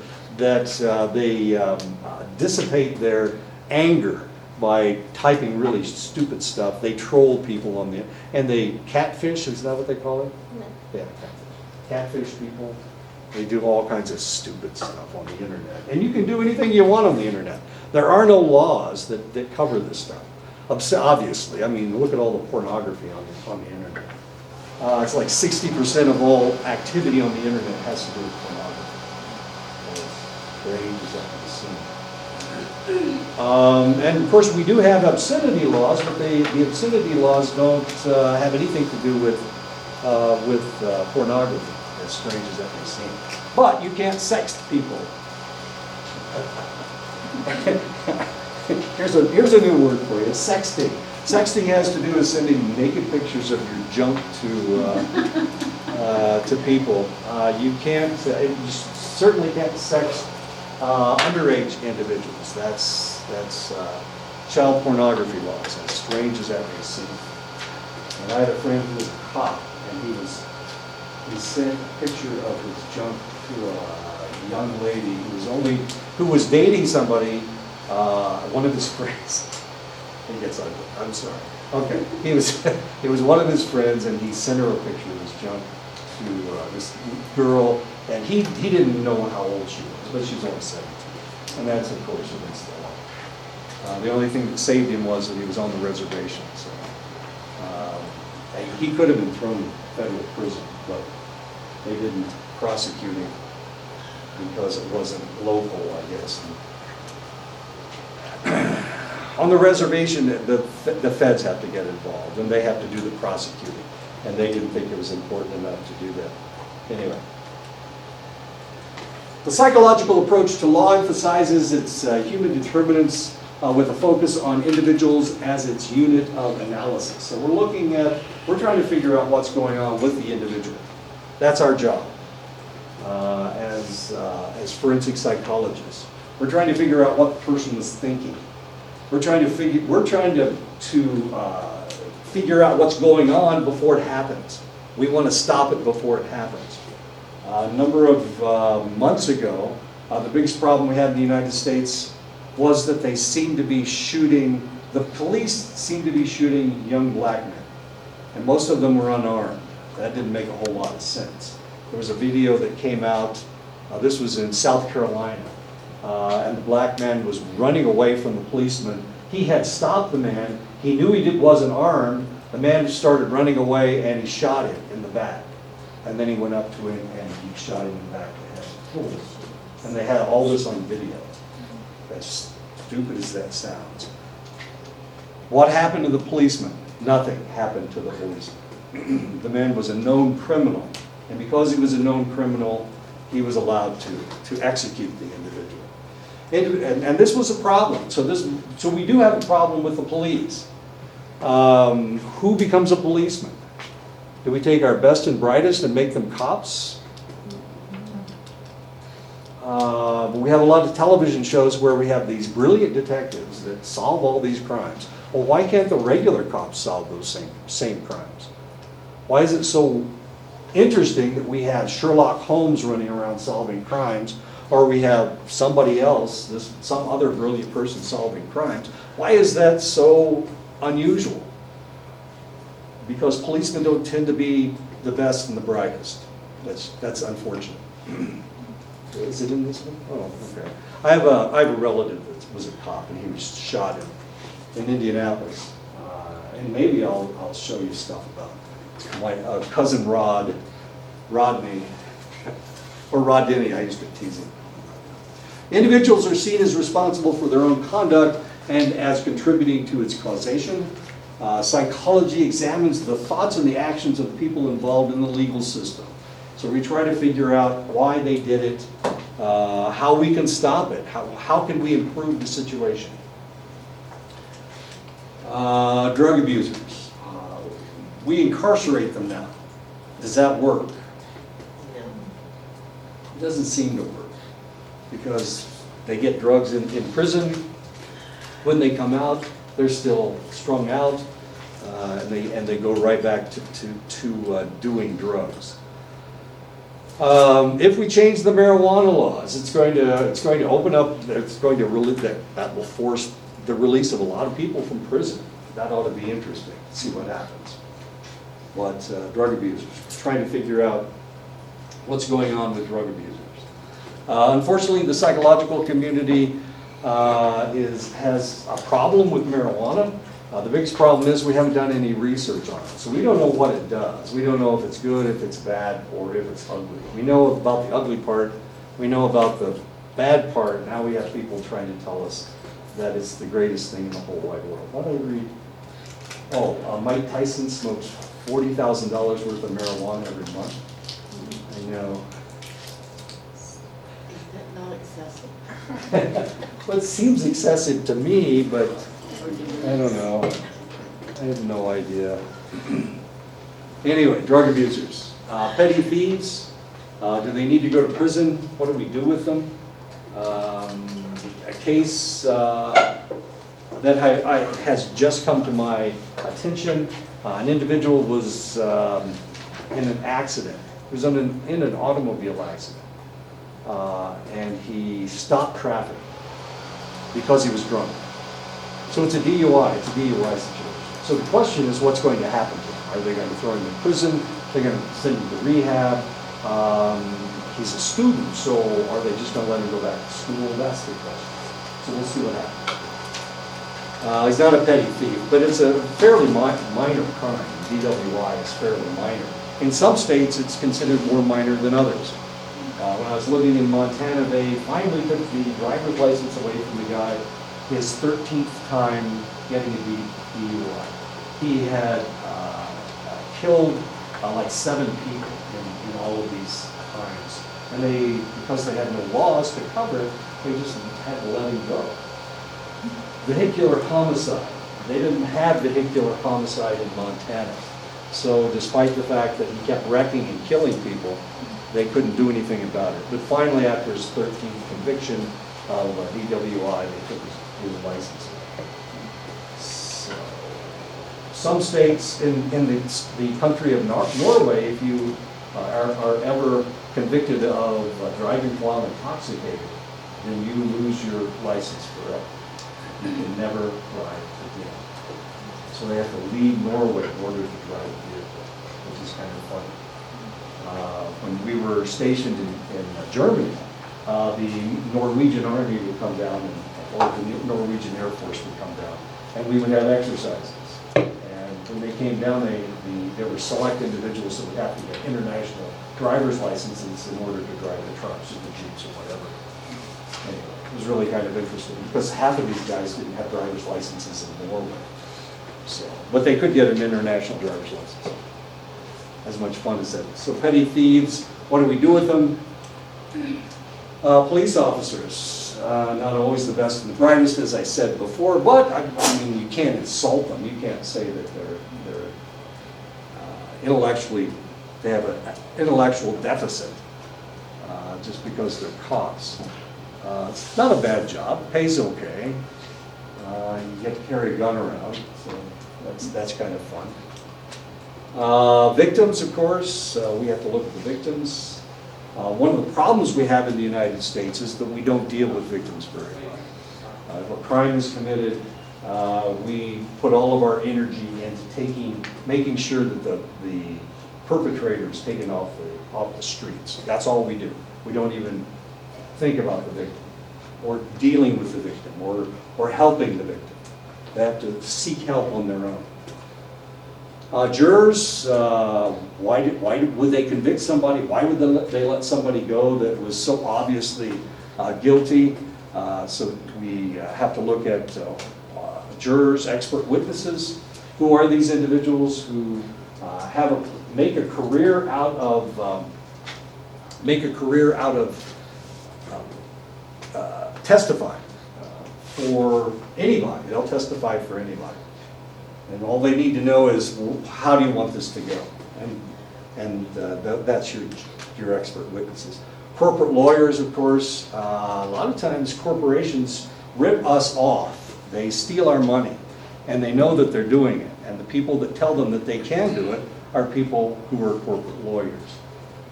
dissipate their anger by typing really stupid stuff. They troll people and they catfish. Is that what they call it? No. Yeah, catfish people. They do all kinds of stupid stuff on the internet. And you can do anything you want on the internet. There are no laws that cover this stuff. Obviously, I mean, look at all the pornography on the internet. It's like 60% of all activity on the internet has to do with pornography. It's strange as that can seem. And of course, we do have obscenity laws, but the obscenity laws don't have anything to do with pornography, as strange as that may seem. But you can't sext people. Here's a new word for you, sexting. Sexting has to do with sending naked pictures of your junk to people. You certainly can't sext underage individuals. That's child pornography laws, as strange as that may seem. And I had a friend who was a cop, and he sent a picture of his junk to a young lady who was dating somebody, one of his friends. It gets ugly. I'm sorry. Okay. It was one of his friends, and he sent her a picture of his junk to this girl, and he didn't know how old she was, but she was only 17. And that's, of course, against the law. The only thing that saved him was that he was on the reservation. So he could have been thrown in federal prison, but they didn't prosecute him because it wasn't local, I guess. On the reservation, the feds have to get involved, and they have to do the prosecuting, and they didn't think it was important enough to do that. Anyway. The psychological approach to law emphasizes its human determinants with a focus on individuals as its unit of analysis. So we're trying to figure out what's going on with the individual. That's our job as forensic psychologists. We're trying to figure out what the person is thinking. We're trying to figure out what's going on before it happens. We want to stop it before it happens. A number of months ago, the biggest problem we had in the United States was that they seemed to be shooting, the police seemed to be shooting young black men. And most of them were unarmed. That didn't make a whole lot of sense. There was a video that came out, this was in South Carolina, and the black man was running away from the policeman. He had stopped the man. He knew he wasn't armed. The man started running away and he shot him in the back. And then he went up to him and he shot him in the back of the head. And they had all this on video. As stupid as that sounds. What happened to the policeman? Nothing happened to the policeman. The man was a known criminal. And because he was a known criminal, he was allowed to execute the individual. And this was a problem. So we do have a problem with the police. Who becomes a policeman? Do we take our best and brightest and make them cops? We have a lot of television shows where we have these brilliant detectives that solve all these crimes. Well, why can't the regular cops solve those same crimes? Why is it so interesting that we have Sherlock Holmes running around solving crimes, or we have somebody else, some other brilliant person solving crimes? Why is that so unusual? Because policemen don't tend to be the best and the brightest. That's unfortunate. Is it in this one? Oh, okay. I have a relative that was a cop and he was shot in Indianapolis. And maybe I'll show you stuff about my cousin Rodney, or Rod Denny, I used to tease him. Individuals are seen as responsible for their own conduct and as contributing to its causation. Psychology examines the thoughts and the actions of people involved in the legal system. So we try to figure out why they did it, how we can stop it, how can we improve the situation. Drug abusers. We incarcerate them now. Does that work? No. It doesn't seem to work because they get drugs in prison. When they come out, they're still strung out, and they go right back to doing drugs. If we change the marijuana laws, it's going to open up. That will force the release of a lot of people from prison. That ought to be interesting. See what happens. But drug abusers, trying to figure out what's going on with drug abusers. Unfortunately, the psychological community has a problem with marijuana. The biggest problem is we haven't done any research on it. So we don't know what it does. We don't know if it's good, if it's bad, or if it's ugly. We know about the ugly part. We know about the bad part. Now we have people trying to tell us that it's the greatest thing in the whole wide world. What did I read? Oh, Mike Tyson smokes $40,000 worth of marijuana every month. I know. Is that not excessive? Well, it seems excessive to me, but I don't know. I have no idea. Anyway, drug abusers. Petty thieves. Do they need to go to prison? What do we do with them? A case that has just come to my attention. An individual was in an accident. He was in an automobile accident. And he stopped traffic because he was drunk. So it's a DUI. It's a DUI situation. So the question is, what's going to happen to him? Are they going to throw him in prison? They're going to send him to rehab? He's a student, so are they just going to let him go back to school? That's the question. So we'll see what happens. He's not a petty thief, but it's a fairly minor crime. DWI is fairly minor. In some states, it's considered more minor than others. When I was living in Montana, they finally took the driver's license away from the guy. His 13th time getting a DUI. He had killed like 7 people in all of these crimes. And because they had no laws to cover it, they just had to let him go. Vehicular homicide. They didn't have vehicular homicide in Montana. So despite the fact that he kept wrecking and killing people, they couldn't do anything about it. But finally, after his 13th conviction of DWI, they took his your license. So, some states in the country of Norway, if you are ever convicted of driving while intoxicated, then you lose your license forever. You can never drive again. So they have to leave Norway in order to drive a vehicle, which is kind of funny. When we were stationed in Germany, the Norwegian Army would come down, or the Norwegian Air Force would come down, and we would have exercises. And when they came down, there were select individuals that would have to get international driver's licenses in order to drive the trucks or the jeeps or whatever. Anyway, it was really kind of interesting, because half of these guys didn't have driver's licenses in Norway. So, but they could get an international driver's license. As much fun as that. So petty thieves, what do we do with them? Police officers, not always the best and the brightest, as I said before, but I mean, you can't insult them. You can't say that they're intellectually, they have an intellectual deficit just because they're cops. It's not a bad job, pays okay. You get to carry a gun around, so that's kind of fun. Victims, of course, we have to look at the victims. One of the problems we have in the United States is that we don't deal with victims very well. If a crime is committed, we put all of our energy into making sure that the perpetrator is taken off the streets. That's all we do. We don't even think about the victim, or dealing with the victim, or helping the victim. They have to seek help on their own. Jurors, why would they convict somebody? Why would they let somebody go that was so obviously guilty? So we have to look at jurors, expert witnesses. Who are these individuals who make a career out of testifying for anybody? They'll testify for anybody. And all they need to know is, well, how do you want this to go? And that's your expert witnesses. Corporate lawyers, of course, a lot of times corporations rip us off. They steal our money, and they know that they're doing it. And the people that tell them that they can do it are people who are corporate lawyers.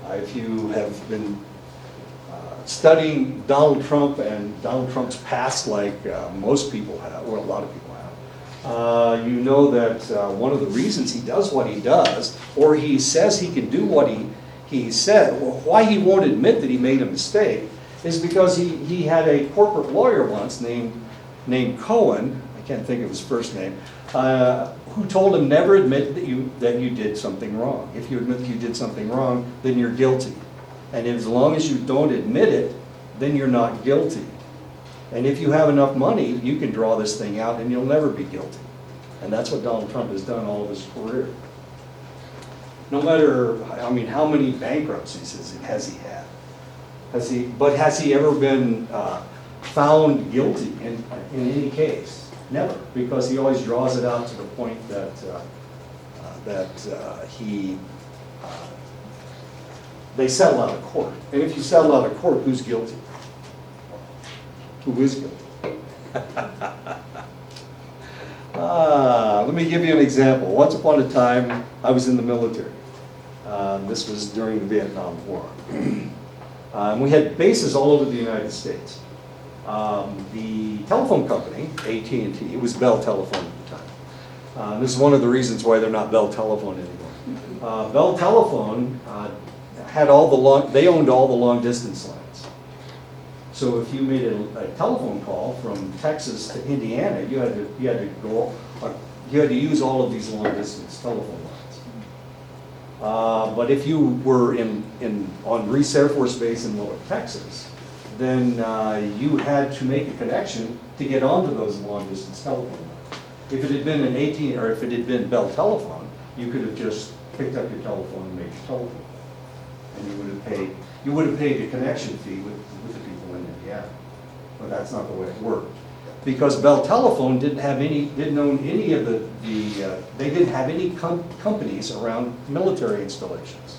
If you have been studying Donald Trump and Donald Trump's past, like most people have, or a lot of people have, you know that one of the reasons he does what he does, or he says he can do what he said, or why he won't admit that he made a mistake, is because he had a corporate lawyer once named Cohen, I can't think of his first name, who told him never admit that you did something wrong. If you admit that you did something wrong, then you're guilty. And as long as you don't admit it, then you're not guilty. And if you have enough money, you can draw this thing out and you'll never be guilty. And that's what Donald Trump has done all of his career. No matter, I mean, how many bankruptcies has he had? Has he ever been found guilty in any case? Never, because he always draws it out to the point that they settle out of court. And if you settle out of court, who's guilty? Who is guilty? Let me give you an example. Once upon a time, I was in the military. This was during the Vietnam War. We had bases all over the United States. The telephone company, AT&T, it was Bell Telephone at the time. This is one of the reasons why they're not Bell Telephone anymore. Bell Telephone had they owned all the long distance lines. So if you made a telephone call from Texas to Indiana, you had to use all of these long distance telephone lines. But if you were on Reese Air Force Base in Lubbock, Texas, then you had to make a connection to get onto those long distance telephone lines. If it had been an AT&T or if it had been Bell Telephone, you could have just picked up your telephone and made your telephone. And you would have paid the connection fee with the people in Indiana. But that's not the way it worked. Because Bell Telephone didn't own any of they didn't have any companies around military installations.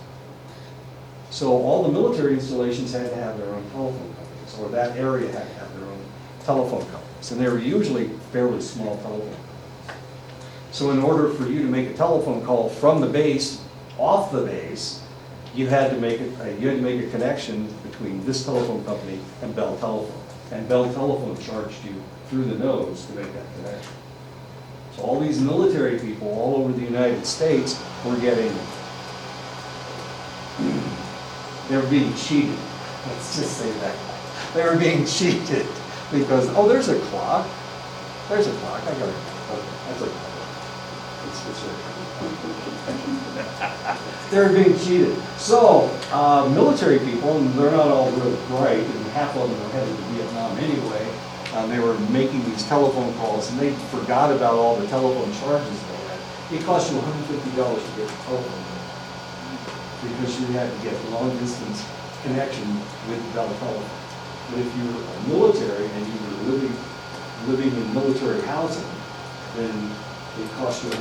So all the military installations had to have their own telephone companies, or that area had to have their own telephone companies. box, and they were usually fairly small telephone. So in order for you to make a telephone call from the base, off the base, you had to make a connection between this telephone company and Bell Telephone. And Bell Telephone charged you through the nose to make that connection. So all these military people all over the United States were they were being cheated. Let's just say that. They were being cheated because, oh, there's a clock. There's a clock. I got it. That's a clock. They were being cheated. So, military people, and they're not all real bright, and half of them were headed to Vietnam anyway, they were making these telephone calls, and they forgot about all the telephone charges they had. It cost you $150 to get a telephone bill, because you had to get long distance connection with Bell Telephone. But if you were military and you were living in military housing, then it cost you $150.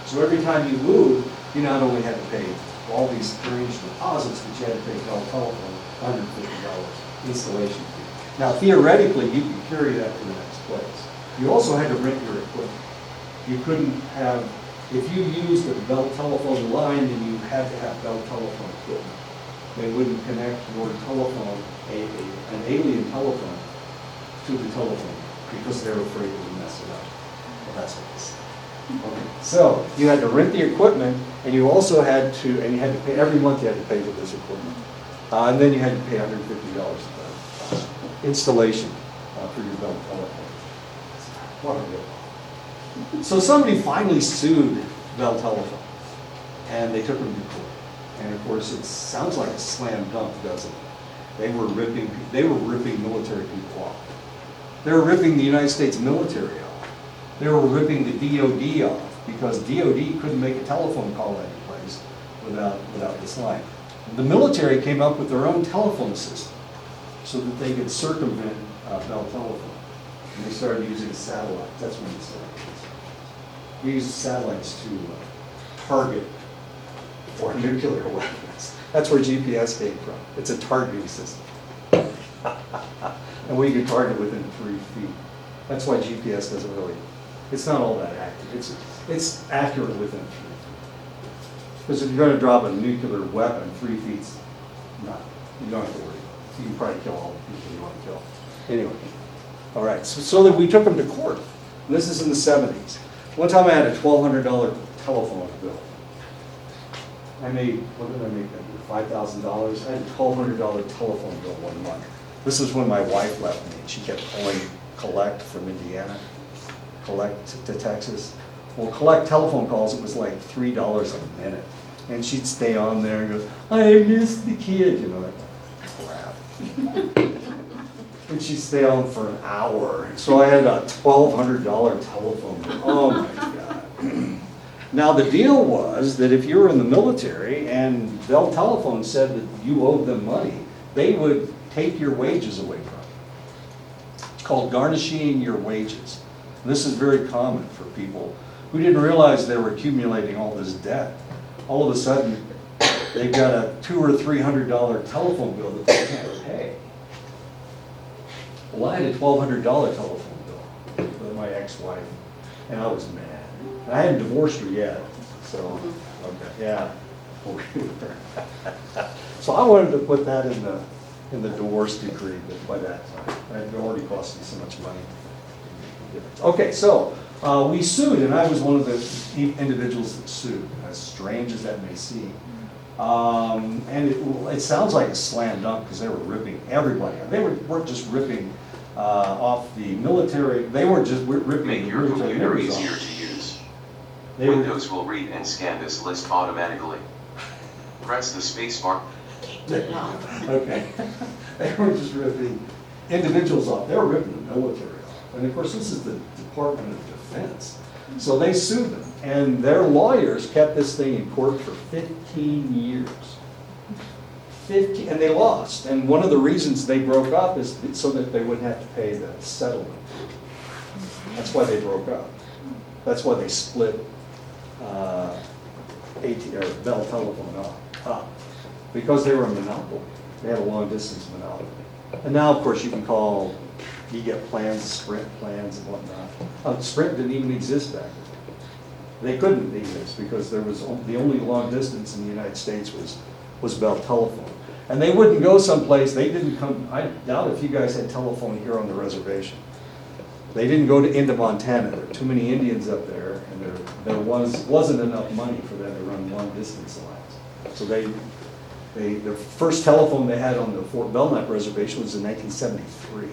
So every time you moved, you not only had to pay all these strange deposits, but you had to pay Bell Telephone $150 installation fee. Now theoretically, you could carry that to the next place. You also had to rent your equipment. You couldn't have, if you used a Bell Telephone line, then you had to have Bell Telephone equipment. They wouldn't connect your telephone, an alien telephone, to the telephone because they were afraid it would mess it up. Well, that's what they said. Okay. So you had to rent the equipment, and you also had to, pay, every month you had to pay for this equipment. And then you had to pay $150 for installation for your Bell Telephone. What a rip. So somebody finally sued Bell Telephone, and they took them to court. And of course, it sounds like a slam dunk, doesn't it? They were ripping military people off. They were ripping the United States military off. They were ripping the DOD off because DOD couldn't make a telephone call anyplace without this line. The military came up with their own telephone system so that they could circumvent Bell Telephone. And they started using satellites. That's when they started. We used satellites to target for nuclear weapons. That's where GPS came from. It's a targeting system. And we can target within 3 feet. That's why GPS doesn't really, it's not all that accurate. It's accurate within 3 feet. Because if you're going to drop a nuclear weapon, 3 feet's not, you don't have to worry. You can probably kill all the people you want to kill. Anyway, all right, so that we took them to court. And this is in the 70s. One time I had a $1,200 telephone bill. I made, what did I make that year? $5,000. I had a $1,200 telephone bill one month. This is when my wife left me. She kept pulling collect from Indiana, collect to Texas. Well, collect telephone calls, it was like $3 a minute. And she'd stay on there and go, I missed the kid, you know, like crap. And she'd stay on for an hour. So I had a $1,200 telephone bill. Oh my God. Now the deal was that if you were in the military and Bell Telephone said that you owed them money, they would take your wages away from you. It's called garnishing your wages. And this is very common for people who didn't realize they were accumulating all this debt. All of a sudden, they've got a $200 or $300 telephone bill that they can't pay. Well, I had a $1,200 telephone bill with my ex-wife, and I was mad. And I hadn't divorced her yet, so, okay, yeah. So I wanted to put that in the divorce decree, but by that time, it already cost me so much money. Okay, so we sued, and I was one of the individuals that sued, as strange as that may seem. And it sounds like a slam dunk because they were ripping everybody. They weren't just ripping off the military. They weren't just ripping Make the your military computer members easier off. to use. They were, Windows will read and scan this list automatically. Press the space bar. okay. They weren't just ripping individuals off. They were ripping the military off. And of course, this is the Department of Defense. So they sued them, and their lawyers kept this thing in court for 15 years. 15, and they lost. And one of the reasons they broke up is so that they wouldn't have to pay the settlement. That's why they broke up. That's why they split Bell Telephone up. Because they were a monopoly. They had a long distance monopoly. And now, of course, you can call You get plans, Sprint plans and whatnot. Sprint didn't even exist back then. They couldn't exist because there was, the only long distance in the United States was Bell Telephone. And they wouldn't go someplace, they didn't come, I doubt if you guys had telephone here on the reservation. They didn't go into Montana, there were too many Indians up there, and there wasn't enough money for them to run long distance lines. So the first telephone they had on the Fort Belknap reservation was in 1973.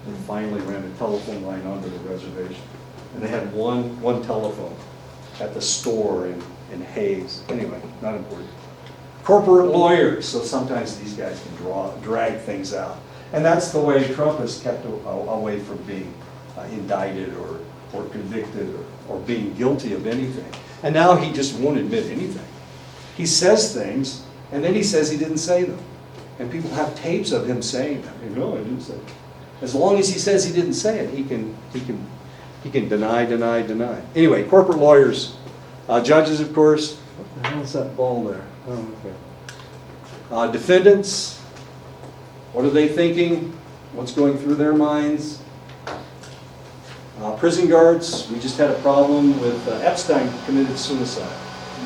They finally ran a telephone line onto the reservation. And they had one telephone at the store in Hayes. Anyway, not important. Corporate lawyers, so sometimes these guys can drag things out. And that's the way Trump has kept away from being indicted or convicted or being guilty of anything. And now he just won't admit anything. He says things, and then he says he didn't say them. And people have tapes of him saying them. You know, I didn't say it. As long as he says he didn't say it, he can deny. Anyway, corporate lawyers, judges, of course. What the hell is that ball there? Oh, okay. Defendants, what are they thinking? What's going through their minds? Prison guards, we just had a problem with Epstein committed suicide.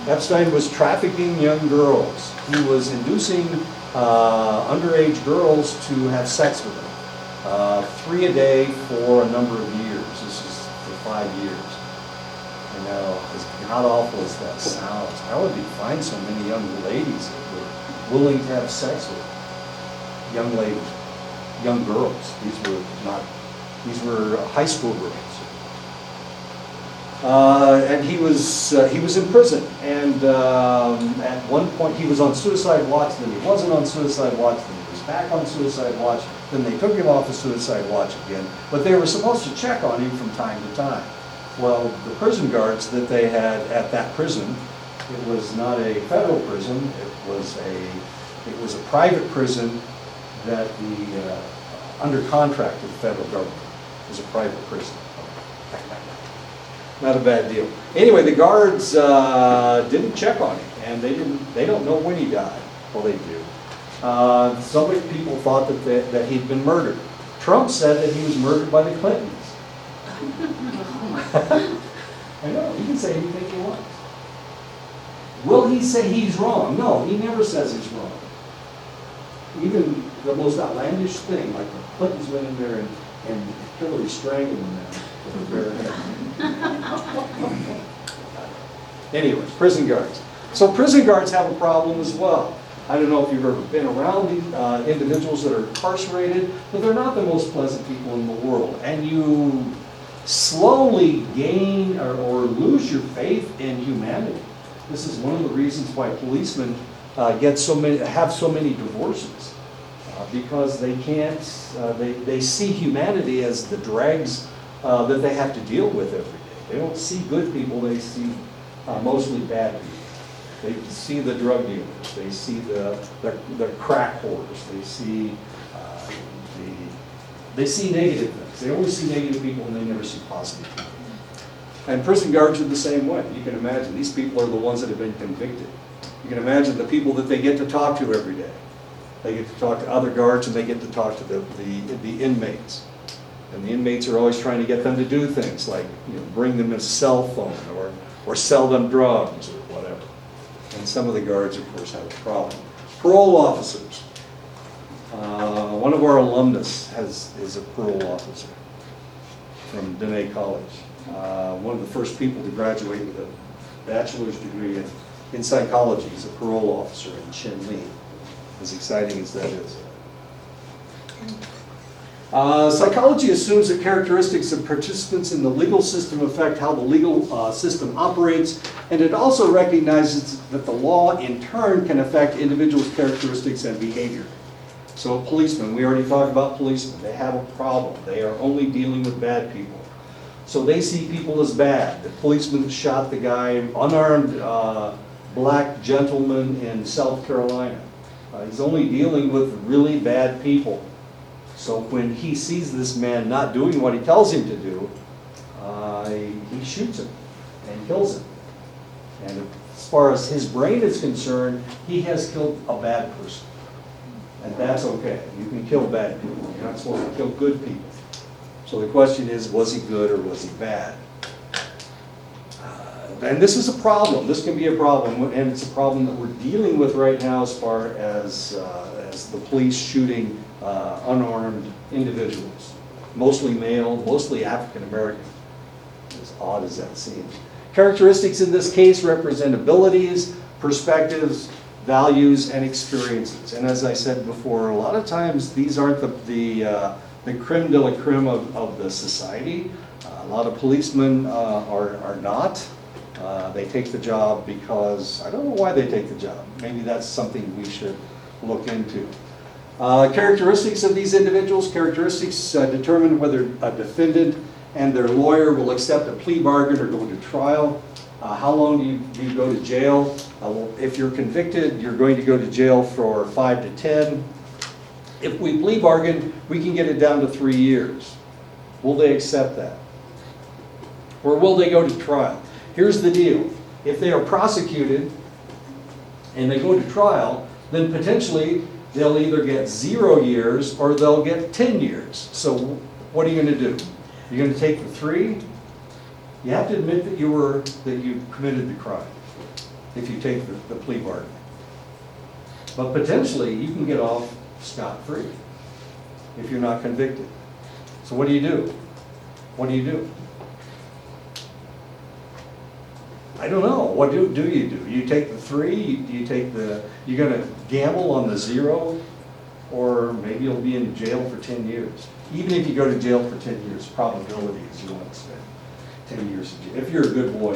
Epstein was trafficking young girls. He was inducing underage girls to have sex with them. 3 a day for a number of years. This is for 5 years. You know, how awful is that sounds? How would you find so many young ladies that were willing to have sex with young ladies, young girls? These were high school girls. And he was in prison. And at one point he was on suicide watch. Then he wasn't on suicide watch. Then he was back on suicide watch. Then they took him off the suicide watch again. But they were supposed to check on him from time to time. Well, the prison guards that they had at that prison, it was not a federal prison. It was a private prison that under contract with the federal government. It was a private prison. Not a bad deal. Anyway, the guards didn't check on him, and they don't know when he died. Well, they do. Some people thought that he'd been murdered. Trump said that he was murdered by the Clintons. I know, he can say anything he wants. Will he say he's wrong? No, he never says he's wrong. Even the most outlandish thing, like the Clintons went in there and Hillary strangled them with her bare hand. Anyways, prison guards. So prison guards have a problem as well. I don't know if you've ever been around these individuals that are incarcerated, but they're not the most pleasant people in the world. And you slowly gain or lose your faith in humanity. This is one of the reasons why policemen have so many divorces, because they can't. They see humanity as the dregs that they have to deal with every day. They don't see good people. They see mostly bad people. They see the drug dealers. They see the crack whores. They see negative things. They always see negative people, and they never see positive people. And prison guards are the same way. You can imagine these people are the ones that have been convicted. You can imagine the people that they get to talk to every day. They get to talk to other guards, and they get to talk to the inmates. And the inmates are always trying to get them to do things like, bring them a cell phone or sell them drugs or whatever. And some of the guards, of course, have a problem. Parole officers. One of our alumnus is a parole officer from Dene College. One of the first people to graduate with a bachelor's degree in psychology is a parole officer in Chinle, as exciting as that is. Psychology assumes that characteristics of participants in the legal system affect how the legal system operates, and it also recognizes that the law in turn can affect individuals' characteristics and behavior. So policemen, we already talked about policemen. They have a problem. They are only dealing with bad people. So they see people as bad. The policeman shot the guy, unarmed black gentleman in South Carolina. He's only dealing with really bad people. So when he sees this man not doing what he tells him to do, he shoots him and kills him. And as far as his brain is concerned, he has killed a bad person. And that's okay. You can kill bad people. You're not supposed to kill good people. So the question is, was he good or was he bad? And this is a problem. This can be a problem, and it's a problem that we're dealing with right now as far as the police shooting unarmed individuals, mostly male, mostly African American, as odd as that seems. Characteristics in this case represent abilities, perspectives, values, and experiences. And as I said before, a lot of times these aren't the creme de la creme of the society. A lot of policemen are not. They take the job because, I don't know why they take the job. Maybe that's something we should look into. Characteristics of these individuals. Characteristics determine whether a defendant and their lawyer will accept a plea bargain or go to trial. How long do you go to jail? Well, if you're convicted, you're going to go to jail for 5 to 10. If we plea bargain, we can get it down to 3 years. Will they accept that? Or will they go to trial? Here's the deal. If they are prosecuted and they go to trial, then potentially they'll either get 0 years or they'll get 10 years. So what are you going to do? You're going to take the 3? You have to admit that you committed the crime if you take the plea bargain. But potentially you can get off scot-free if you're not convicted. So what do you do? What do you do? I don't know. What do you do? You take the 3? Do you take you're going to gamble on the 0? Or maybe you'll be in jail for 10 years. Even if you go to jail for 10 years, probability is you won't spend 10 years in jail. If you're a good boy,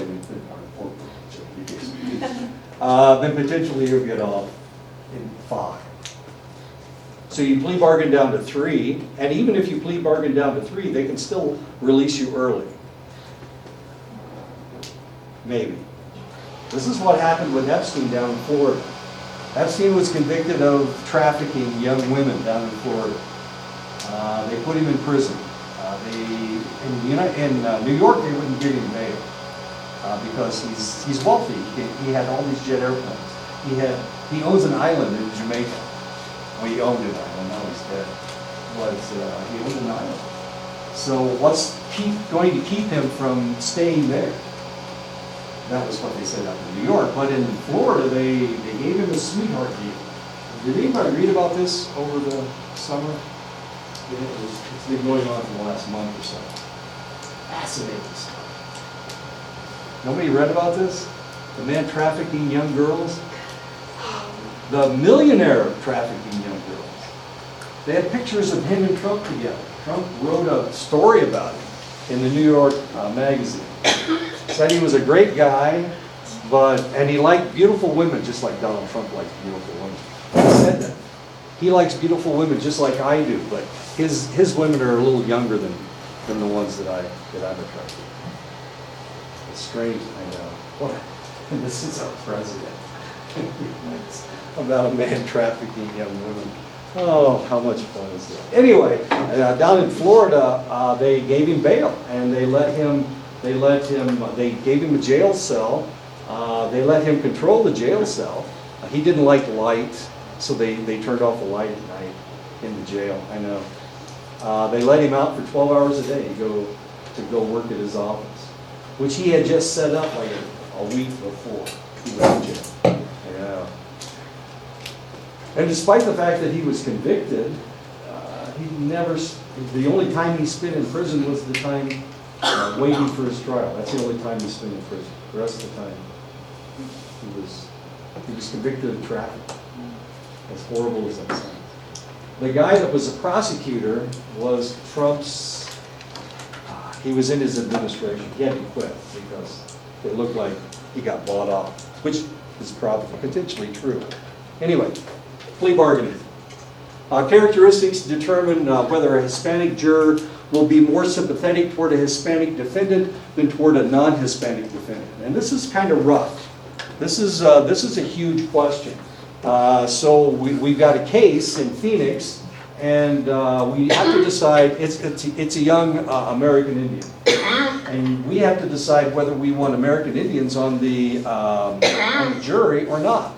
then potentially you'll get off in 5. So you plea bargain down to 3, and even if you plea bargain down to 3, they can still release you early. Maybe. This is what happened with Epstein down in Florida. Epstein was convicted of trafficking young women down in Florida. They put him in prison. In New York, they wouldn't give him bail because he's wealthy. He had all these jet airplanes. He owns an island in Jamaica. Well, he owned an island. Now he's dead. He owned an island. So what's going to keep him from staying there? That was what they said up in New York. But in Florida, they gave him a sweetheart deal. Did anybody read about this over the summer? It's been going on for the last month or so. Fascinating stuff. Nobody read about this? The man trafficking young girls? The millionaire trafficking young girls. They had pictures of him and Trump together. Trump wrote a story about him in the New York magazine. Said he was a great guy, and he liked beautiful women just like Donald Trump likes beautiful women. He said that. He likes beautiful women just like I do, but his women are a little younger than the ones that I'm attracted to. It's strange, I know. What? This is our president. About a man trafficking young women. Oh, how much fun is that? Anyway, down in Florida, they gave him bail, and they gave him a jail cell. They let him control the jail cell. He didn't like light, so they turned off the light at night in the jail. I know. They let him out for 12 hours a day to go work at his office, which he had just set up like a week before he went to jail. Yeah. And despite the fact that he was convicted, the only time he spent in prison was the time waiting for his trial. That's the only time he spent in prison. The rest of the time, he was convicted of trafficking. As horrible as that sounds. The guy that was a prosecutor was Trump's, he was in his administration. He had to quit because it looked like he got bought off, which is probably potentially true. Anyway, plea bargaining. Characteristics determine whether a Hispanic juror will be more sympathetic toward a Hispanic defendant than toward a non-Hispanic defendant. And this is kind of rough. This is a huge question. So we've got a case in Phoenix, and we have to decide, it's a young American Indian. And we have to decide whether we want American Indians on the jury or not.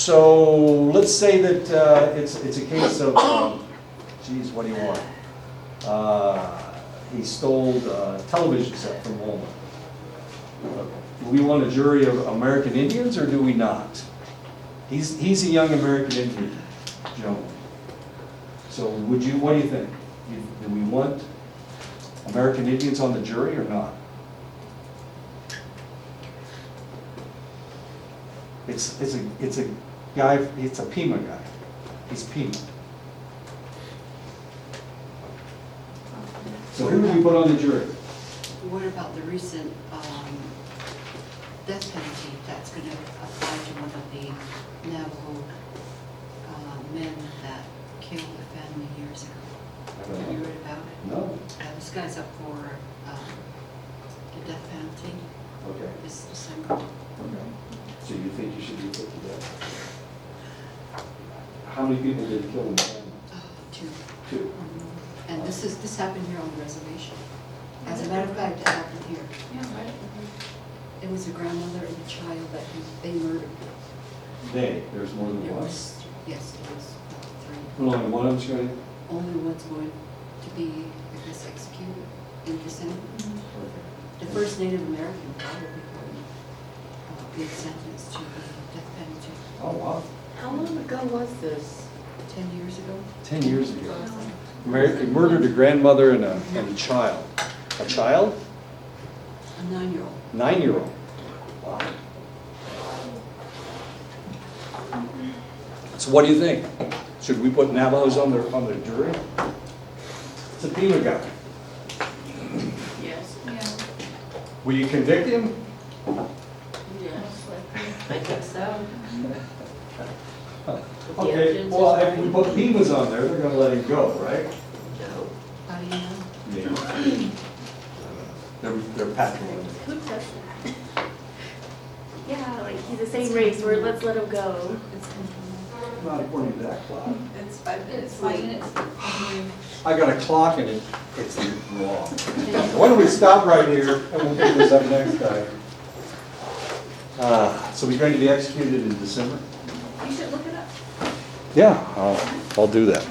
So let's say that it's a case of, geez, what do you want? He stole a television set from Walmart. Do we want a jury of American Indians or do we not? He's a young American Indian gentleman. So what do you think? Do we want American Indians on the jury or not? It's a guy, it's a Pima guy. He's Pima. So who do we put on the jury? What about the recent death penalty that's going to apply to one of the Navajo men that killed a family years ago? Have you read about it? No. This guy's up for the death penalty Okay. this December. Okay. So you think you should be put to death? How many people did he kill in the family? Two. Two. And this happened here on the reservation. As a matter of fact, it happened here. Yeah, right. It was a grandmother and a child that they murdered. There's more than There one. was, yes, there was three. Well, only one of them's going to? Only one's going to be, I guess, executed in December. The first Native American probably going to be sentenced to the death penalty Oh, wow. How long ago was this? 10 years ago. 10 years ago. He murdered a grandmother and a child. A child? A 9-year-old. 9-year-old. Wow. So what do you think? Should we put Navajos on the jury? It's a Pima guy. Yes. Yeah. Will you convict him? Yes. I think so. Okay, well, if we put Pimas on there, they're gonna let him go, right? No. How do you know? They're patrolling. Who does that? Yeah, like he's the same race, where let's let him go. Not according to that clock. It's 5 minutes, 5 minutes. I got a clock and it's wrong. Why don't we stop right here and we'll pick this up next time. So we're going to be executed in December? You should look it up. Yeah, I'll do that.